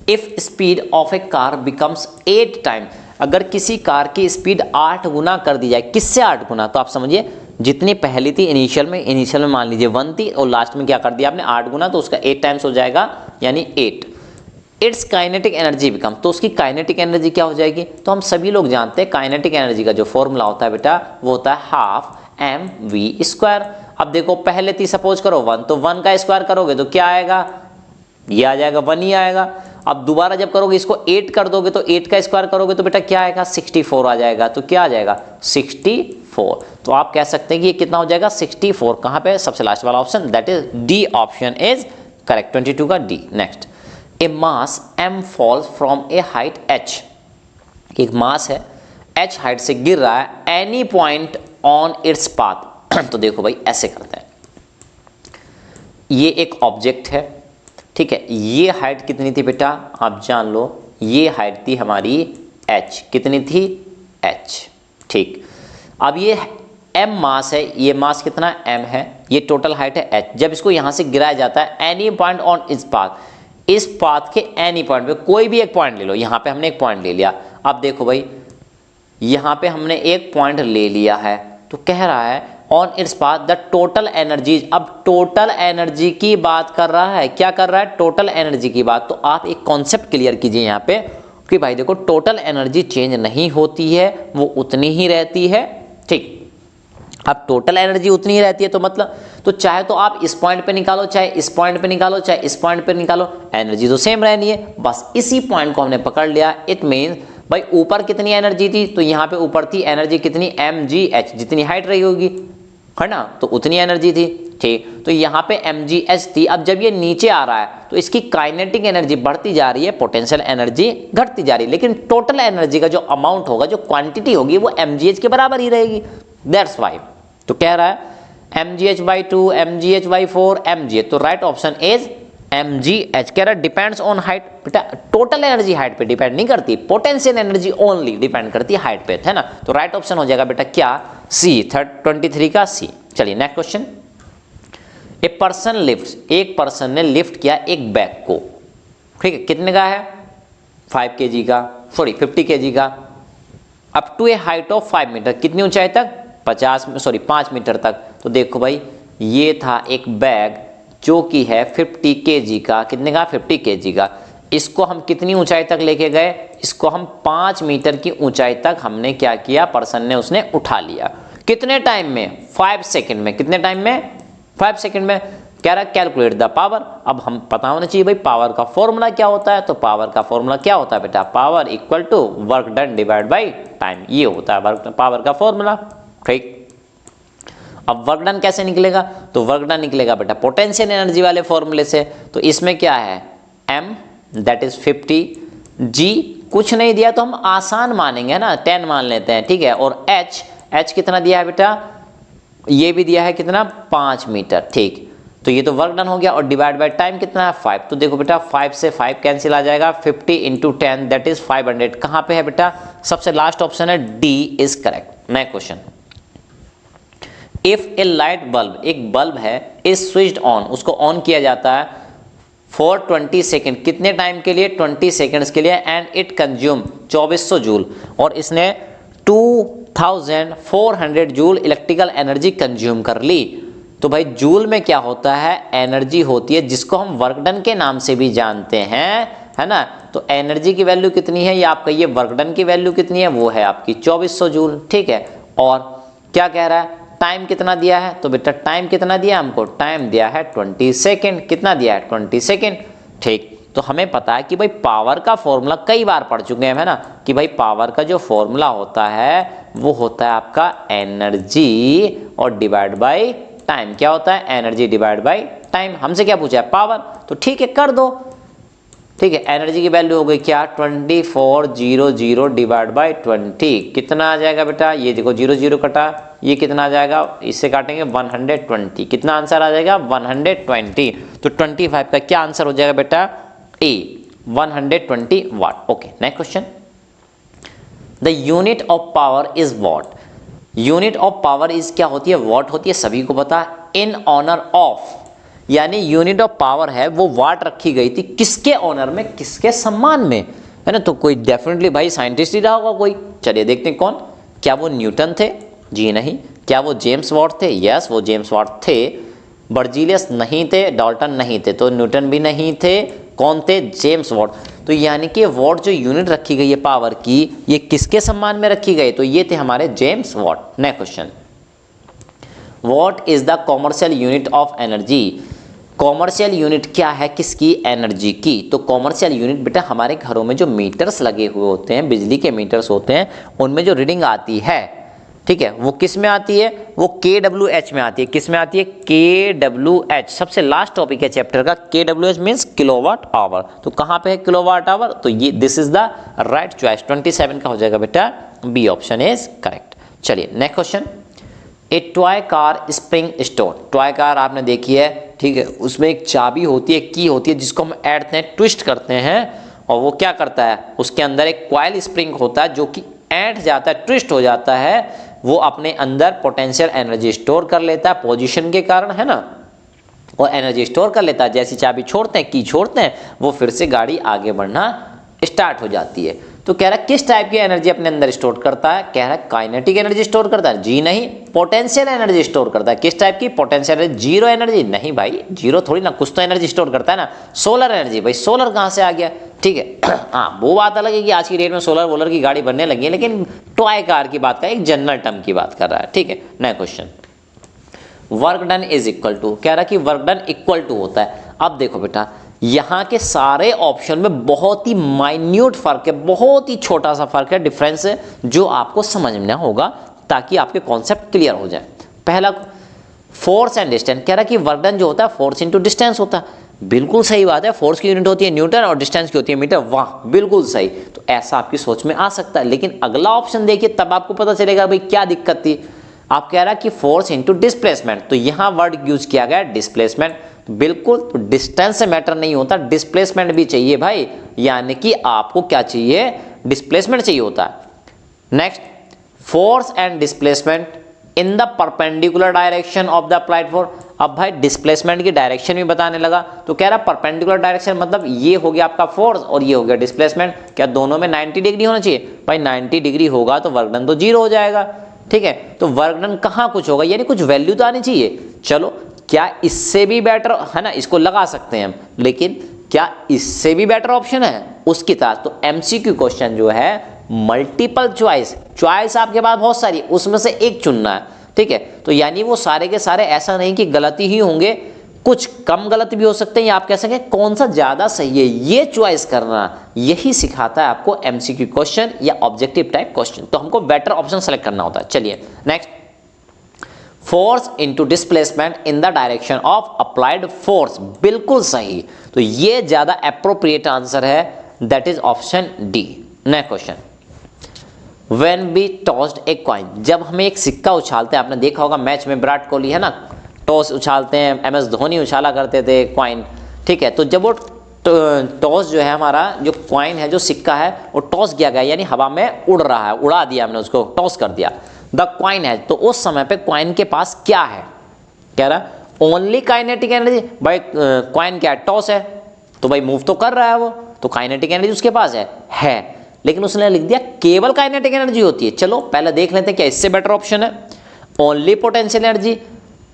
if speed of a car becomes 8 time, अगर किसी कार की स्पीड 8 गुना कर दी जाए, किससे 8 गुना, तो आप समझिए जितनी पहली थी इनिशियल में मान लीजिए 1 थी और लास्ट में क्या कर दिया आपने 8 गुना, तो उसका 8 टाइम्स हो जाएगा यानी 8। इट्स काइनेटिक एनर्जी बिकम, तो उसकी काइनेटिक एनर्जी क्या हो जाएगी, तो हम सभी लोग जानते हैं काइनेटिक एनर्जी का जो फॉर्मूला होता है बेटा वो होता है ½ mv²। अब देखो पहले थी सपोज करो 1, तो 1 का स्क्वायर करोगे तो क्या आएगा, ये आ जाएगा 1 ही आएगा। अब दोबारा जब करोगे इसको 8 कर दोगे तो 8 का स्क्वायर करोगे तो बेटा क्या आएगा 64 आ जाएगा। तो क्या आ जाएगा 64। तो आप कह सकते हैं कि ये कितना हो जाएगा 64, कहां पे, सबसे लास्ट वाला option, that is D option is correct, 22 का D. Next, A mass m falls from A height h, एक मास है h हाइट से गिर रहा है any point on its path. तो देखो भाई ऐसे करते हैं, ये एक ऑब्जेक्ट है, ठीक है, ये हाइट कितनी थी बेटा आप जान लो, ये हाइट थी हमारी h, कितनी थी h, ठीक। अब ये m मास है, ये मास कितना m है, ये टोटल हाइट है h। जब इसको यहां से गिराया जाता है एनी पॉइंट ऑन इस पाथ, इस पाथ के एनी पॉइंट पे, कोई भी एक पॉइंट ले लो, यहां पे हमने एक पॉइंट ले लिया। अब देखो भाई यहां पे हमने एक पॉइंट ले लिया है, तो कह रहा है on its path the total energy, अब टोटल एनर्जी की बात कर रहा है, क्या कर रहा है, टोटल एनर्जी की बात। तो आप एक कॉन्सेप्ट क्लियर कीजिए यहाँ पे कि भाई देखो टोटल एनर्जी चेंज नहीं होती है, वो उतनी ही रहती है, ठीक। अब टोटल एनर्जी उतनी ही रहती है तो मतलब, तो चाहे तो आप इस पॉइंट पे निकालो, चाहे इस पॉइंट पे निकालो, चाहे इस पॉइंट पे निकालो, एनर्जी तो सेम रहनी है। बस इसी पॉइंट को हमने पकड़ लिया। इट मीन्स भाई ऊपर कितनी एनर्जी थी, तो यहाँ पे ऊपर थी एनर्जी कितनी mgh, जितनी हाइट रही होगी, है ना, तो उतनी एनर्जी थी, ठीक। तो यहाँ पे mgh थी। अब जब ये नीचे आ रहा है तो इसकी काइनेटिक एनर्जी बढ़ती जा रही है, पोटेंशियल एनर्जी घटती जा रही है, लेकिन टोटल एनर्जी का जो अमाउंट होगा, जो क्वांटिटी होगी, वो mgh के बराबर ही रहेगी। दैट्स वाई, तो कह रहा है mgh/2, mgh/4, mgh, तो राइट ऑप्शन इज mgh। कह रहा है डिपेंड्स ऑन हाइट, बेटा टोटल एनर्जी हाइट पे डिपेंड नहीं करती, पोटेंशियल एनर्जी ओनली डिपेंड करती है हाइट पे, है ना। तो राइट ऑप्शन हो जाएगा बेटा क्या, सी, 23 का सी। चलिए next question, a person lift, एक पर्सन ने लिफ्ट किया एक बैग को, ठीक है, कितने का है 5 kg का, सॉरी 50 kg का, up to a height of 5 metre, कितनी ऊंचाई तक 5 मीटर तक। तो देखो भाई ये था एक बैग जो कि है 50 kg का, कितने का 50 kg का, इसको हम कितनी ऊंचाई तक लेके गए, इसको हम 5 मीटर की ऊंचाई तक हमने क्या किया, पर्सन ने उसने उठा लिया, कितने टाइम में 5 सेकंड में, कितने टाइम में 5 सेकंड में। कह रहा कैलकुलेट द पावर, अब हम पता होना चाहिए भाई पावर का फॉर्मूला क्या होता है, तो पावर का फॉर्मूला क्या होता है बेटा, power equal to work done divide by time, ये होता है पावर का फॉर्मूला, ठीक। अब वर्क डन कैसे निकलेगा, तो वर्क डन निकलेगा बेटा पोटेंशियल एनर्जी वाले फॉर्मूले से। तो इसमें क्या है m दैट इज 50, g कुछ नहीं दिया तो हम आसान मानेंगे ना, 10 मान लेते हैं, ठीक है, और h कितना दिया है बेटा, ये भी दिया है कितना 5 मीटर, ठीक। तो ये तो वर्क डन हो गया, और डिवाइड बाय टाइम कितना है 5। तो देखो बेटा 5 से 5 कैंसिल आ जाएगा, 50 × 10 दैट इज 500। कहां पे है बेटा, सबसे लास्ट ऑप्शन है D is correct. Next question, if A light bulb, एक बल्ब है, इज स्विच्ड ऑन, उसको ऑन किया जाता है फॉर 20 सेकेंड, कितने टाइम के लिए 20 सेकेंड्स के लिए, एंड इट कंज्यूम 2400 जूल, और इसने 2400 जूल इलेक्ट्रिकल एनर्जी कंज्यूम कर ली। तो भाई जूल में क्या होता है, एनर्जी होती है, जिसको हम वर्क डन के नाम से भी जानते हैं, है ना। तो एनर्जी की वैल्यू कितनी है, ये आप कहिए वर्क डन की वैल्यू कितनी है, वो है आपकी 2400 जूल, ठीक है। और क्या कह रहा है, टाइम कितना दिया है, तो बेटा टाइम कितना दिया हमको, टाइम दिया है 20 सेकेंड, कितना दिया है 20 सेकेंड, ठीक। तो हमें पता है कि भाई पावर का फॉर्मूला कई बार पढ़ चुके हैं, है ना, कि भाई पावर का जो फॉर्मूला होता है वो होता है आपका एनर्जी और डिवाइड बाय टाइम। क्या होता है, एनर्जी डिवाइड बाय टाइम। हमसे क्या पूछा है, पावर, तो ठीक है कर दो, ठीक है। एनर्जी की वैल्यू हो गई क्या 2400 डिवाइड बाई 20, कितना आ जाएगा बेटा, ये देखो 0 0 कटा, ये कितना आ जाएगा, इससे काटेंगे 120, कितना आंसर आ जाएगा 120। तो 25 का क्या आंसर हो जाएगा बेटा, A 120 watt. Okay next question, the unit of power is watt. Unit of power is क्या होती है, वॉट होती है, सभी को पता है। इन ऑनर ऑफ, यानी यूनिट ऑफ पावर है वो वाट रखी गई थी, किसके ऑनर में, किसके सम्मान में, है ना। तो कोई डेफिनेटली भाई साइंटिस्ट ही रहा होगा कोई। चलिए देखते हैं कौन, क्या वो न्यूटन थे, जी नहीं। क्या वो जेम्स वाट थे, यस वो जेम्स वाट थे। बर्जीलियस नहीं थे, डाल्टन नहीं थे, तो न्यूटन भी नहीं थे, कौन थे, जेम्स वाट। तो यानी कि वाट जो यूनिट रखी गई है पावर की, ये किसके सम्मान में रखी गई, तो ये थे हमारे James Watt. Next question, what is the commercial unit of energy. Commercial unit क्या है, किसकी, एनर्जी की। तो कॉमर्शियल यूनिट बेटा हमारे घरों में जो मीटर्स लगे हुए होते हैं, बिजली के मीटर्स होते हैं, उनमें जो रीडिंग आती है, ठीक है, वो किस में आती है, वो kWh में आती है। किस में आती है, kWh। सबसे लास्ट टॉपिक है चैप्टर का, kWh मींस किलोवाट आवर। तो कहां पे है किलोवाट आवर, तो ये this is the right choice. 27 का हो जाएगा बेटा, बी ऑप्शन इज करेक्ट। चलिए नेक्स्ट क्वेश्चन, ए toy car spring stone. Toy car आपने देखी है, ठीक है, उसमें एक चाबी होती है, की होती है, जिसको हम ऐडते हैं, ट्विस्ट करते हैं, और वो क्या करता है, उसके अंदर एक कॉइल स्प्रिंग होता है जो कि ऐंठ जाता है, ट्विस्ट हो जाता है, वो अपने अंदर पोटेंशियल एनर्जी स्टोर कर लेता है पोजीशन के कारण, है ना, और एनर्जी स्टोर कर लेता है। जैसी चाबी छोड़ते हैं, की छोड़ते हैं, वो फिर से गाड़ी आगे बढ़ना स्टार्ट हो जाती है। तो कह रहा है किस टाइप की एनर्जी अपने अंदर स्टोर करता है, कह रहा है काइनेटिक एनर्जी स्टोर करता है, जी नहीं, पोटेंशियल एनर्जी स्टोर करता है। किस टाइप की, पोटेंशियल एनर्जी, जीरो एनर्जी नहीं भाई, जीरो थोड़ी ना, कुछ तो एनर्जी स्टोर करता है ना। सोलर एनर्जी, भाई सोलर कहां से आ गया, ठीक है। हाँ वो बात अलग है कि आज की डेट में सोलर वोलर की गाड़ी बनने लगी है, लेकिन टॉय कार की बात का, एक जनरल टर्म की बात कर रहा है, ठीक है। Next question, work done is equal to, कह रहा है कि वर्क डन इक्वल टू होता है। अब देखो बेटा यहाँ के सारे ऑप्शन में बहुत ही माइन्यूट फर्क है, बहुत ही छोटा सा फर्क है, डिफरेंस है, जो आपको समझना होगा ताकि आपके कॉन्सेप्ट क्लियर हो जाए। पहला फोर्स एंड डिस्टेंस, कह रहा है कि वर्क डन जो होता है फोर्स इंटू डिस्टेंस होता है। बिल्कुल सही बात है, फोर्स की यूनिट होती है न्यूटन और डिस्टेंस की होती है मीटर, वाह बिल्कुल सही। तो ऐसा आपकी सोच में आ सकता है, लेकिन अगला ऑप्शन देखिए तब आपको पता चलेगा भाई क्या दिक्कत थी। आप कह रहा है कि फोर्स इंटू डिस्प्लेसमेंट, तो यहां वर्ड यूज किया गया डिस्प्लेसमेंट, बिल्कुल। तो डिस्टेंस से मैटर नहीं होता, डिस्प्लेसमेंट भी चाहिए भाई, यानी कि आपको क्या चाहिए, डिस्प्लेसमेंट चाहिए होता है। Next, force and displacement in the perpendicular direction of the applied force. अब भाई डिस्प्लेसमेंट की डायरेक्शन भी बताने लगा, तो कह रहा परपेंडिकुलर डायरेक्शन मतलब ये हो गया आपका फोर्स और ये हो गया डिस्प्लेसमेंट। क्या दोनों में 90 डिग्री होना चाहिए, भाई 90 डिग्री होगा तो वर्क डन तो जीरो हो जाएगा, ठीक है। तो वर्क डन कहाँ कुछ होगा, यानी कुछ वैल्यू तो आनी चाहिए। चलो क्या इससे भी बेटर है ना, इसको लगा सकते हैं हम, लेकिन क्या इससे भी बेटर ऑप्शन है उसकी तरह। तो एमसीक्यू क्वेश्चन जो है मल्टीपल चॉइस, चॉइस आपके पास बहुत सारी, उसमें से एक चुनना है, ठीक है। तो यानी वो सारे के सारे ऐसा नहीं कि गलती ही होंगे, कुछ कम गलत भी हो सकते हैं, या आप कह सकें कौन सा ज्यादा सही है ये चॉइस करना, यही सिखाता है आपको एमसीक्यू क्वेश्चन या ऑब्जेक्टिव टाइप क्वेश्चन। तो हमको बेटर ऑप्शन सेलेक्ट करना होता है। चलिए next, force into displacement in the direction of applied force, बिल्कुल सही। तो ये ज्यादा एप्रोप्रिएट आंसर है, that is option D. Next question, when we tossed a coin, जब हमें एक सिक्का उछालते हैं, आपने देखा होगा मैच में विराट कोहली है ना टॉस उछालते हैं, एमएस धोनी उछाला करते थे कॉइन, ठीक है। तो जब वो टॉस जो है हमारा जो कॉइन है, जो सिक्का है, वो टॉस किया गया, यानी हवा में उड़ रहा है, उड़ा दिया हमने उसको, टॉस कर दिया, द कॉइन है, तो उस समय पे कॉइन के पास क्या है, कह रहा ओनली काइनेटिक एनर्जी। भाई कॉइन क्या है, टॉस है, तो भाई मूव तो कर रहा है वो, तो काइनेटिक एनर्जी उसके पास है, लेकिन उसने लिख दिया केवल काइनेटिक एनर्जी होती है। चलो पहले देख लेते हैं क्या इससे बेटर ऑप्शन है, ओनली पोटेंशियल एनर्जी।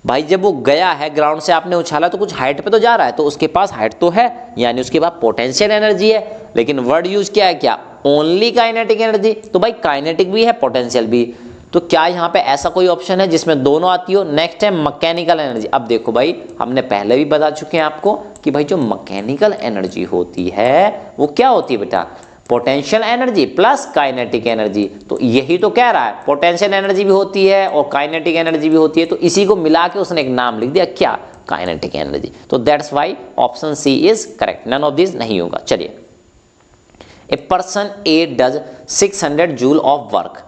भाई जब वो गया है ग्राउंड से, आपने उछाला तो कुछ हाइट पे तो जा रहा है, तो उसके पास हाइट तो है, यानी उसके पास पोटेंशियल एनर्जी है, लेकिन वर्ड यूज किया है क्या, ओनली काइनेटिक एनर्जी। तो भाई काइनेटिक भी है, पोटेंशियल भी, तो क्या यहाँ पे ऐसा कोई ऑप्शन है जिसमें दोनों आती हो। नेक्स्ट है मैकेनिकल एनर्जी। अब देखो भाई हमने पहले भी बता चुके हैं आपको कि भाई जो मैकेनिकल एनर्जी होती है वो क्या होती है बेटा, potential energy plus kinetic energy. तो यही तो कह रहा है, पोटेंशियल एनर्जी भी होती है और काइनेटिक एनर्जी भी होती है, तो इसी को मिला के उसने एक नाम लिख दिया, क्या, काइनेटिक एनर्जी। तो that's why option C is correct, none of this नहीं होगा। चलिए, a person A does 600 joule of work.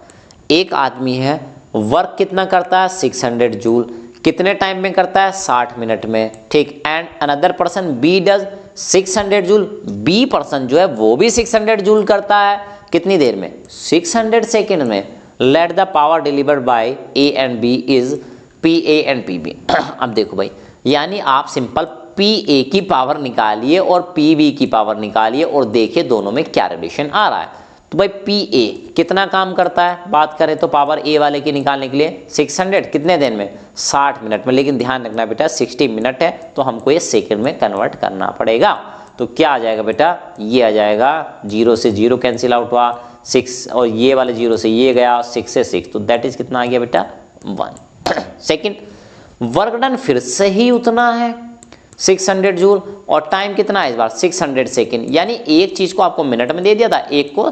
एक आदमी है, वर्क कितना करता है 600 जूल, कितने टाइम में करता है 60 मिनट में, ठीक। And another person B does 600 joule, B person जो है वो भी 600 जूल करता है, कितनी देर में 600 सेकेंड में। Let the power delivered by A and B is P A and P B. अब देखो भाई, यानी आप सिंपल पी ए की पावर निकालिए और पी बी की पावर निकालिए और देखिए दोनों में क्या रिलेशन आ रहा है। तो भाई पी ए कितना काम करता है, बात करें तो पावर ए वाले की निकालने के लिए 600 कितने देर में 60 मिनट में, लेकिन ध्यान रखना बेटा 60 मिनट है तो हमको ये सेकंड में कन्वर्ट करना पड़ेगा। तो क्या आ जाएगा बेटा, ये आ जाएगा 0 से 0 कैंसिल आउट हुआ, 6 और ये वाले 0 से ये गया, 6 से 6, तो दैट इज कितना आ गया बेटा 1। सेकेंड, वर्क डन फिर से ही उतना है 600 जूल और टाइम कितना है इस बार 600 सेकेंड, यानी एक चीज को आपको मिनट में दे दिया था, एक को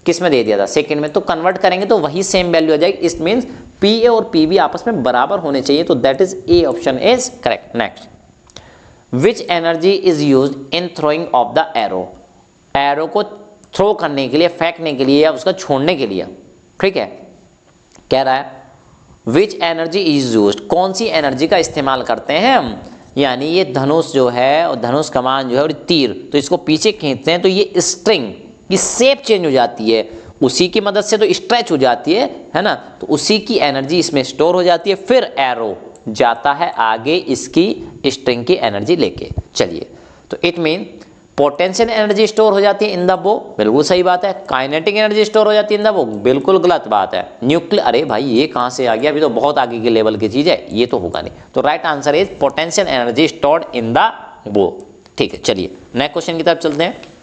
किस में दे दिया था सेकंड में, तो कन्वर्ट करेंगे तो वही सेम वैल्यू आ जाएगी। इट मींस पी ए और पी बी आपस में बराबर होने चाहिए, तो that is a option is correct. Next, which energy is used in throwing of the arrow. Arrow को थ्रो करने के लिए, फेंकने के लिए या उसका छोड़ने के लिए, ठीक है। कह रहा है विच एनर्जी इज यूज्ड, कौन सी एनर्जी का इस्तेमाल करते हैं हम, यानी ये धनुष जो है और धनुष कमान जो है और तीर, तो इसको पीछे खींचते हैं तो ये स्ट्रिंग की शेप चेंज हो जाती है, उसी की मदद से तो स्ट्रेच हो जाती है ना, तो उसी की एनर्जी इसमें स्टोर हो जाती है, फिर एरो जाता है आगे इसकी स्ट्रिंग की एनर्जी लेके। चलिए, तो it mean potential energy store हो जाती है इन द बो, बिल्कुल सही बात है। काइनेटिक एनर्जी स्टोर हो जाती है इन द बो, बिल्कुल गलत बात है। न्यूक्लियर, अरे भाई ये कहां से आ गया, अभी तो बहुत आगे के लेवल की चीज है, ये तो होगा नहीं। तो right answer is potential energy stored in the बो, ठीक है। चलिए नेक्स्ट क्वेश्चन की तरफ चलते हैं।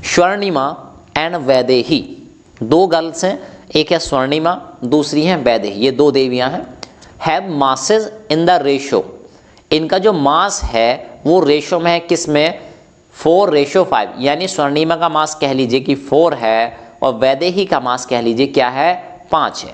स्वर्णिमा एंड वैदेही, दो गर्ल्स हैं, एक है स्वर्णिमा, दूसरी है वैदेही, ये दो देवियां हैं। Have masses in the ratio, इनका जो मास है वो रेशो में है, किस में 4:5, यानी स्वर्णिमा का मास कह लीजिए कि 4 है और वैदेही का मास कह लीजिए क्या है 5 है,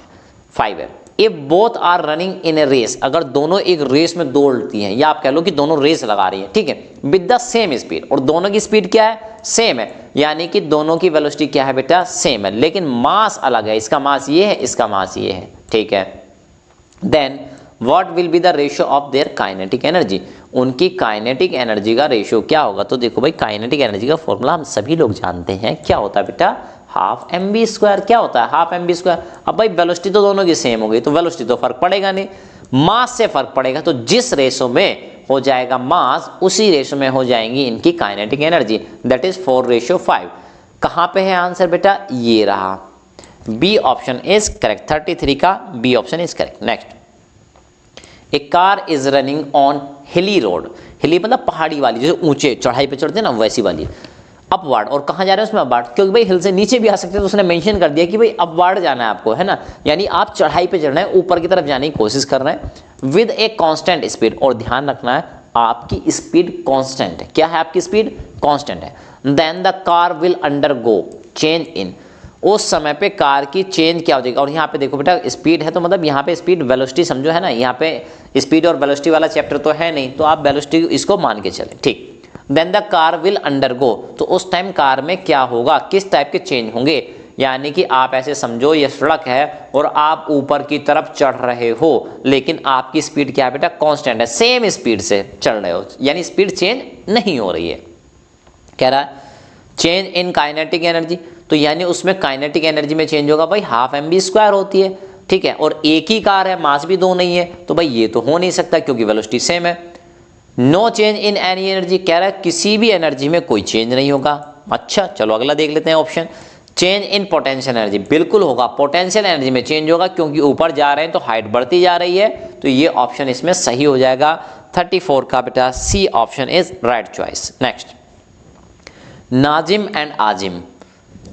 5 है। If both are running in a race, अगर दोनों एक रेस में दौड़ती हैं, या आप कह लो कि दोनों रेस लगा रही हैं, ठीक है, विद द सेम स्पीड, और दोनों की स्पीड क्या है सेम है, यानी कि दोनों की वेलोसिटी क्या है बेटा सेम है, लेकिन मास अलग है, इसका मास ये है, इसका मास ये है, ठीक है। Then what will be the ratio of their kinetic energy, उनकी काइनेटिक एनर्जी का रेशियो क्या होगा। तो देखो भाई काइनेटिक एनर्जी का फॉर्मूला हम सभी लोग जानते हैं, क्या होता है बेटा हाफ mv²। क्या होता है हाफ mv²। अब भाई वेलोसिटी तो दोनों की सेम हो गई, तो वेलोसिटी तो फर्क पड़ेगा नहीं, मास से फर्क पड़ेगा, तो जिस रेशो में हो जाएगा मास उसी रेशो में हो जाएंगी इनकी काइनेटिक एनर्जी, दैट इज 4:5। कहां पे है आंसर बेटा, ये रहा, बी ऑप्शन इज करेक्ट, 33 का B option is correct. Next, a car is running on hilly road, hilly मतलब पहाड़ी वाली, जैसे ऊंचे चढ़ाई पे चढ़ते हैं ना वैसी वाली, अपवार्ड, और कहाँ जा रहे हैं उसमें अपवार्ड, क्योंकि भाई हिल से नीचे भी आ सकते हैं, तो उसने मेंशन कर दिया कि भाई अपवार्ड जाना है आपको, है ना, यानी आप चढ़ाई पे चढ़ रहे हैं, ऊपर की तरफ जाने की कोशिश कर रहे हैं विद ए कांस्टेंट स्पीड, और ध्यान रखना है आपकी स्पीड कांस्टेंट है। क्या है आपकी स्पीड कांस्टेंट है। Then the car will undergo change in, उस समय पे कार की चेंज क्या हो जाएगी, और यहाँ पे देखो बेटा स्पीड है तो मतलब यहाँ पे स्पीड वेलोसिटी समझो, है ना, यहाँ पे स्पीड और वेलोसिटी वाला चैप्टर तो है नहीं, तो आप वेलोसिटी इसको मान के चले, ठीक। Then the car will undergo, तो उस टाइम कार में क्या होगा, किस टाइप के चेंज होंगे, यानी कि आप ऐसे समझो ये सड़क है और आप ऊपर की तरफ चढ़ रहे हो, लेकिन आपकी स्पीड क्या है बेटा कांस्टेंट है, सेम स्पीड से चढ़ रहे हो, यानी स्पीड चेंज नहीं हो रही है। कह रहा है चेंज इन काइनेटिक एनर्जी, तो यानी उसमें काइनेटिक एनर्जी में चेंज होगा भाई हाफ mv² होती है, ठीक है, और एक ही कार है, मास भी दो नहीं है, तो भाई ये तो हो नहीं सकता क्योंकि वेलोसिटी सेम है। No change in any energy, कह रहा है किसी भी एनर्जी में कोई चेंज नहीं होगा। अच्छा चलो अगला देख लेते हैं option, change in potential energy, बिल्कुल होगा, पोटेंशियल एनर्जी में चेंज होगा, क्योंकि ऊपर जा रहे हैं तो हाइट बढ़ती जा रही है, तो ये ऑप्शन इसमें सही हो जाएगा, 34 का बेटा C option is right choice. Next, Nazim and Azim,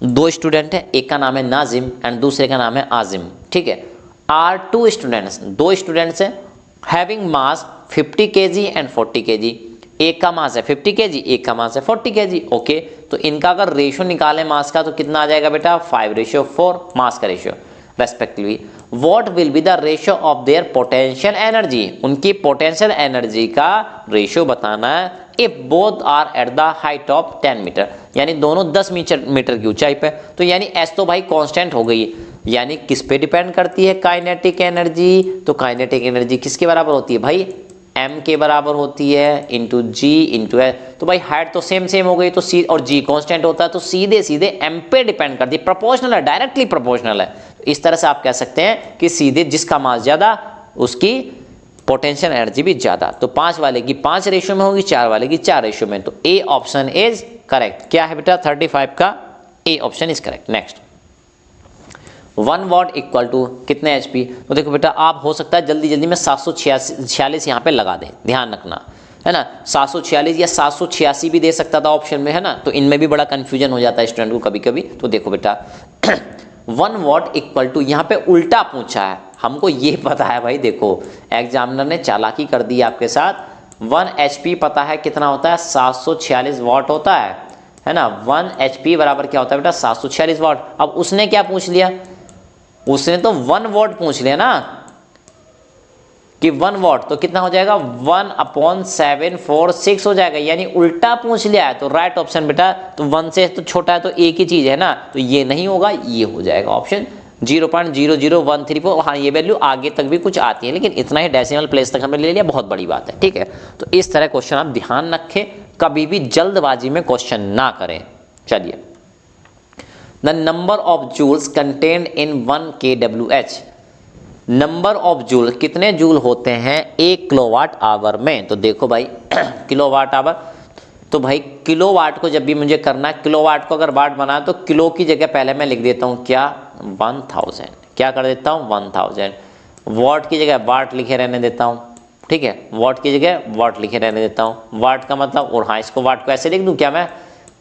दो स्टूडेंट है, एक का नाम है नाजिम एंड दूसरे का नाम है आजिम, ठीक है, आर टू स्टूडेंट्स, दो स्टूडेंट्स हैं, having mass 50 kg and 40 kg, एक का मास है 50 kg, एक का मास है 40 kg, ओके। तो इनका अगर रेशियो निकाले मास का तो कितना आ जाएगा बेटा 5:4 मास का रेशियो। Respectively, what will be the ratio of their potential energy, उनकी पोटेंशियल एनर्जी का रेशियो बताना है if both are at the height of 10 metre, यानी दोनों 10 मीटर की ऊंचाई पे। तो यानी एस तो भाई कांस्टेंट हो गई, यानी किस पे डिपेंड करती है काइनेटिक एनर्जी, तो काइनेटिक एनर्जी किसके बराबर होती है भाई, m के बराबर होती है इंटू जी इंटू एस। तो भाई हाइट तो सेम हो गई, तो सी और जी कांस्टेंट होता है, तो सीधे सीधे m पे डिपेंड करती है, प्रोपोर्शनल है, डायरेक्टली प्रोपोर्शनल है। इस तरह से आप कह सकते हैं कि सीधे जिसका मास ज्यादा उसकी पोटेंशियल एनर्जी भी ज्यादा। तो 5 वाले की 5 रेशियो में होगी, 4 वाले की 4 रेशियो में। तो ए ऑप्शन इज करेक्ट। क्या है बेटा 35 का A option is correct. Next 1 watt equal to कितने एचपी। तो देखो बेटा आप हो सकता है जल्दी में 746 यहाँ पे लगा दें, ध्यान रखना है ना, 746 या 786 भी दे सकता था ऑप्शन में, है ना, तो इनमें भी बड़ा कंफ्यूजन हो जाता है स्टूडेंट को कभी कभी। तो देखो बेटा 1 वाट इक्वल टू, यहाँ पे उल्टा पूछा है, हमको ये पता है भाई, देखो एग्जामिनर ने चालाकी कर दी आपके साथ। 1 HP पता है कितना होता है, 746 वाट होता है ना। 1 HP बराबर क्या होता है बेटा 746 वाट। अब उसने क्या पूछ लिया, उसने तो 1 वाट पूछ लिया ना, कि 1 वाट तो कितना हो जाएगा 1/746 हो जाएगा, यानी उल्टा पूछ लिया है। तो राइट ऑप्शन बेटा, तो 1 से तो छोटा है तो एक ही चीज है ना, तो ये नहीं होगा, ये हो जाएगा ऑप्शन 0.00134। हाँ ये वैल्यू आगे तक भी कुछ आती है, लेकिन इतना ही डेसिमल प्लेस तक हमने ले लिया, बहुत बड़ी बात है, ठीक है। तो इस तरह क्वेश्चन आप ध्यान रखें, कभी भी जल्दबाजी में क्वेश्चन ना करें। चलिए, the number of joules contained in 1 kWh, number of joule, कितने जूल होते हैं 1 किलोवाट आवर में। तो देखो भाई किलोवाट आवर, तो भाई किलोवाट को जब भी मुझे करना है, किलोवाट को अगर वाट बनाए तो किलो की जगह पहले मैं लिख देता हूँ क्या 1000, क्या कर देता हूँ 1000। वाट की जगह वाट लिखे रहने देता हूँ, ठीक है, वाट की जगह वाट लिखे रहने देता हूँ। वाट का मतलब, और हाँ इसको वाट को ऐसे लिख दूँ क्या मैं,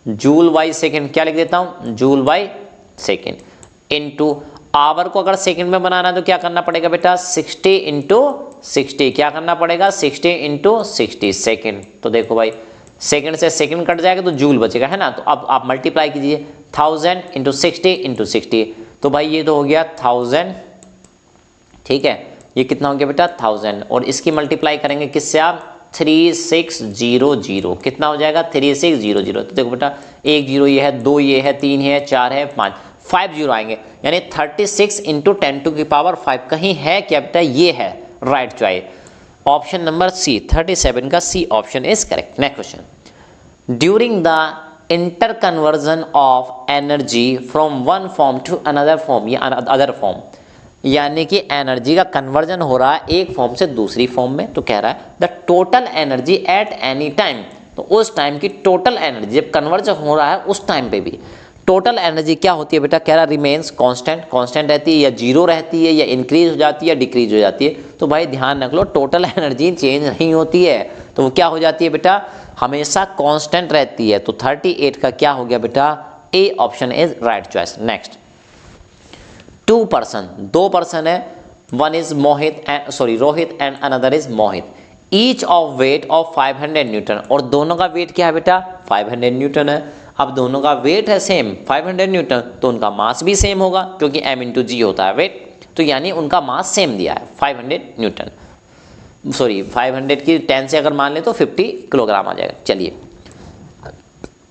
जूल बाई सेकेंड, क्या लिख देता हूँ joule by second, into hour को अगर सेकंड में बनाना है तो क्या करना पड़ेगा बेटा 60 इंटू 60, क्या करना पड़ेगा 60 इंटू 60 सेकेंड। तो देखो भाई सेकंड से सेकंड कट जाएगा तो जूल बचेगा, है ना। तो अब आप मल्टीप्लाई कीजिए 1000 इंटू 60 इंटू 60, तो भाई ये तो हो गया 1000, ठीक है, ये कितना हो गया बेटा 1000, और इसकी मल्टीप्लाई करेंगे किससे आप 3600, कितना हो जाएगा 3600। तो देखो बेटा 1 जीरो ये है, 2 ये है, 3 है, 4 है, 5 जीरो आएंगे, यानी 36 इंटू 10⁵ कहीं है क्या बेटा, ये है right choice, option number C 37 का C option is correct. Next question, during the interconversion of energy from one form to another form या अदर फॉर्म, यानी कि एनर्जी का कन्वर्जन हो रहा है एक फॉर्म से दूसरी फॉर्म में, तो कह रहा है the total energy at any time, तो उस टाइम की टोटल एनर्जी जब कन्वर्जन हो रहा है उस टाइम पे भी टोटल एनर्जी क्या होती है बेटा, कह रहा रिमेन्स कांस्टेंट रहती है, या जीरो रहती है, या इंक्रीज हो जाती है, या डिक्रीज हो जाती है। तो भाई ध्यान रख लो टोटल एनर्जी चेंज नहीं होती है, तो वो क्या हो जाती है बेटा, हमेशा कांस्टेंट रहती है। तो 38 का क्या हो गया बेटा, A option is right choice. Next 2 person, 2 person है, one is Rohit and another is Mohit, each of weight of 500 newton, और दोनों का वेट क्या है बेटा 500 न्यूटन है। अब दोनों का वेट है सेम 500 न्यूटन, तो उनका मास भी सेम होगा क्योंकि m इंटू जी होता है वेट, तो यानी उनका मास सेम दिया है 500 न्यूटन, 500 की 10 से अगर मान ले तो 50 किलोग्राम आ जाएगा। चलिए,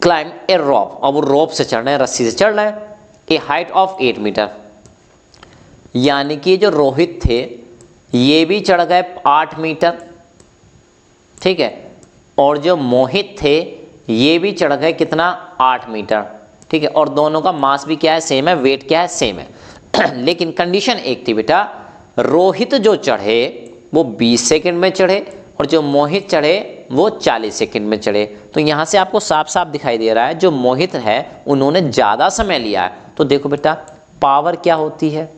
क्लाइम ए रॉप, अब वो रॉप से चढ़ रहे हैं, रस्सी से चढ़ रहे हैं, ए हाइट ऑफ 8 मीटर, यानी कि जो रोहित थे ये भी चढ़ गए 8 मीटर, ठीक है, और जो मोहित थे ये भी चढ़ गए कितना 8 मीटर, ठीक है, और दोनों का मास भी क्या है सेम है, वेट क्या है सेम है। लेकिन कंडीशन एक थी बेटा, रोहित जो चढ़े वो 20 सेकंड में चढ़े और जो मोहित चढ़े वो 40 सेकंड में चढ़े। तो यहाँ से आपको साफ साफ दिखाई दे रहा है जो मोहित है उन्होंने ज़्यादा समय लिया है। तो देखो बेटा पावर क्या होती है,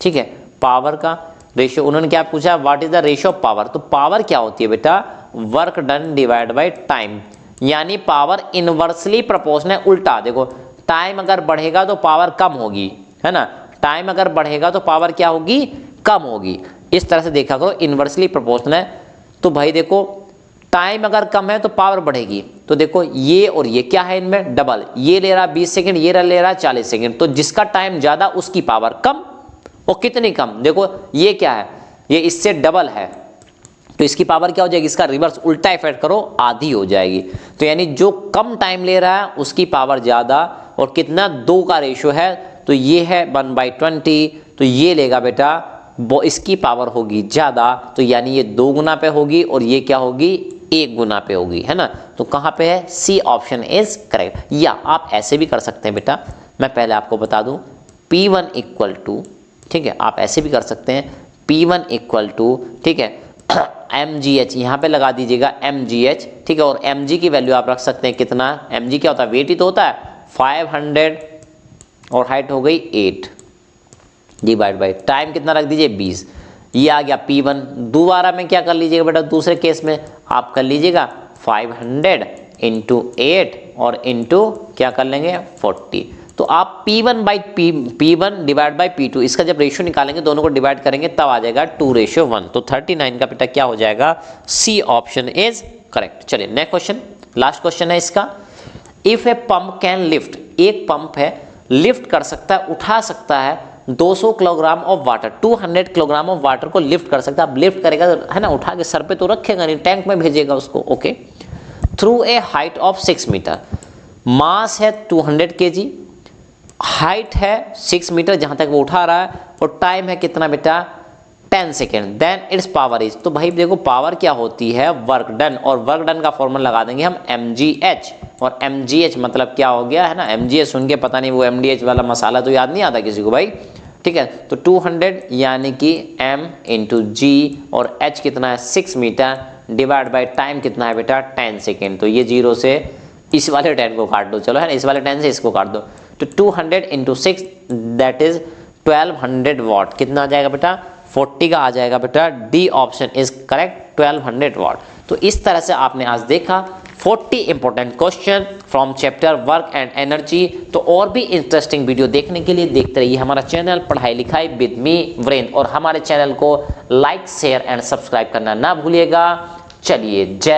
ठीक है, पावर का रेशियो, उन्होंने क्या पूछा what is the ratio of power, तो पावर क्या होती है बेटा work done divide by time, यानी पावर इनवर्सली प्रोपोर्शनल, उल्टा देखो टाइम अगर बढ़ेगा तो पावर कम होगी, है ना, टाइम अगर बढ़ेगा तो पावर क्या होगी कम होगी, इस तरह से देखा करो इनवर्सली प्रोपोर्शनल है। तो भाई देखो टाइम अगर कम है तो पावर बढ़ेगी, तो देखो ये और ये क्या है इनमें डबल, ये ले रहा 20 सेकंड, ये ले रहा 40 सेकंड, तो जिसका टाइम ज्यादा उसकी पावर कम, और कितनी कम, देखो ये क्या है, ये इससे डबल है, तो इसकी पावर क्या हो जाएगी, इसका रिवर्स उल्टा इफेक्ट करो, आधी हो जाएगी। तो यानी जो कम टाइम ले रहा है उसकी पावर ज़्यादा, और कितना 2 का रेशियो है, तो ये है 1/20, तो ये लेगा बेटा वो इसकी पावर होगी ज़्यादा, तो यानी ये 2 गुना पे होगी और ये क्या होगी 1 गुना पे होगी, है ना। तो कहाँ पे है, सी ऑप्शन इज करेक्ट। या आप ऐसे भी कर सकते हैं बेटा, मैं पहले आपको बता दूं, P1 इक्वल टू, ठीक है, आप ऐसे भी कर सकते हैं, P1 इक्वल टू, ठीक है, mgh, यहाँ पे लगा दीजिएगा mgh, ठीक है, और mg की वैल्यू आप रख सकते हैं कितना, mg क्या होता है, वेट ही तो होता है, 500 और हाइट हो गई 8 डिवाइड बाई टाइम कितना रख दीजिए 20, ये आ गया P1। दोबारा में क्या कर लीजिएगा बेटा, दूसरे केस में आप कर लीजिएगा 500 इंटू 8 और इंटू क्या कर लेंगे 40, तो आप P1 डिवाइड बाई P2 इसका जब रेशियो निकालेंगे, दोनों को डिवाइड करेंगे, तब आ जाएगा 2:1, तो 39 का बेटा क्या हो जाएगा, सी ऑप्शन इज करेक्ट। चलिए नेक्स्ट क्वेश्चन, लास्ट क्वेश्चन है इसका। If a pump can lift, एक पंप है लिफ्ट कर सकता है, उठा सकता है 200 kilogram of water, 200 kilogram of water को लिफ्ट कर सकता है। अब लिफ्ट करेगा है ना, उठा के सर पे तो रखेगा नहीं, टैंक में भेजेगा उसको, okay. Through a height of 6 metre, mass है 200 kg, हाइट है 6 मीटर जहां तक वो उठा रहा है, और टाइम है कितना बेटा 10 second, then its power is, तो भाई देखो पावर क्या होती है, वर्क डन, और वर्क डन का फॉर्मूला लगा देंगे हम mgh, और mgh मतलब क्या हो गया है ना, mgh सुन के पता नहीं वो mdh वाला मसाला तो याद नहीं आता किसी को भाई, ठीक है। तो 200 यानी कि m इंटू जी, और h कितना है 6 मीटर, डिवाइड बाई टाइम कितना है बेटा 10 सेकेंड, तो ये 0 से इस वाले 10 को काट दो, चलो है ना, इस वाले 10 से इसको काट दो, तो 200 इंटू 6 दैट इज 1200 वाट, कितना आ जाएगा बेटा 40 का आ जाएगा बेटा, डी ऑप्शन इज करेक्ट 1200 वाट। तो इस तरह से आपने आज देखा 40 important question from chapter work and energy. तो और भी इंटरेस्टिंग वीडियो देखने के लिए देखते रहिए हमारा चैनल पढ़ाई लिखाई विद मी वीरेंद्र, और हमारे चैनल को लाइक शेयर एंड सब्सक्राइब करना ना भूलिएगा। चलिए जय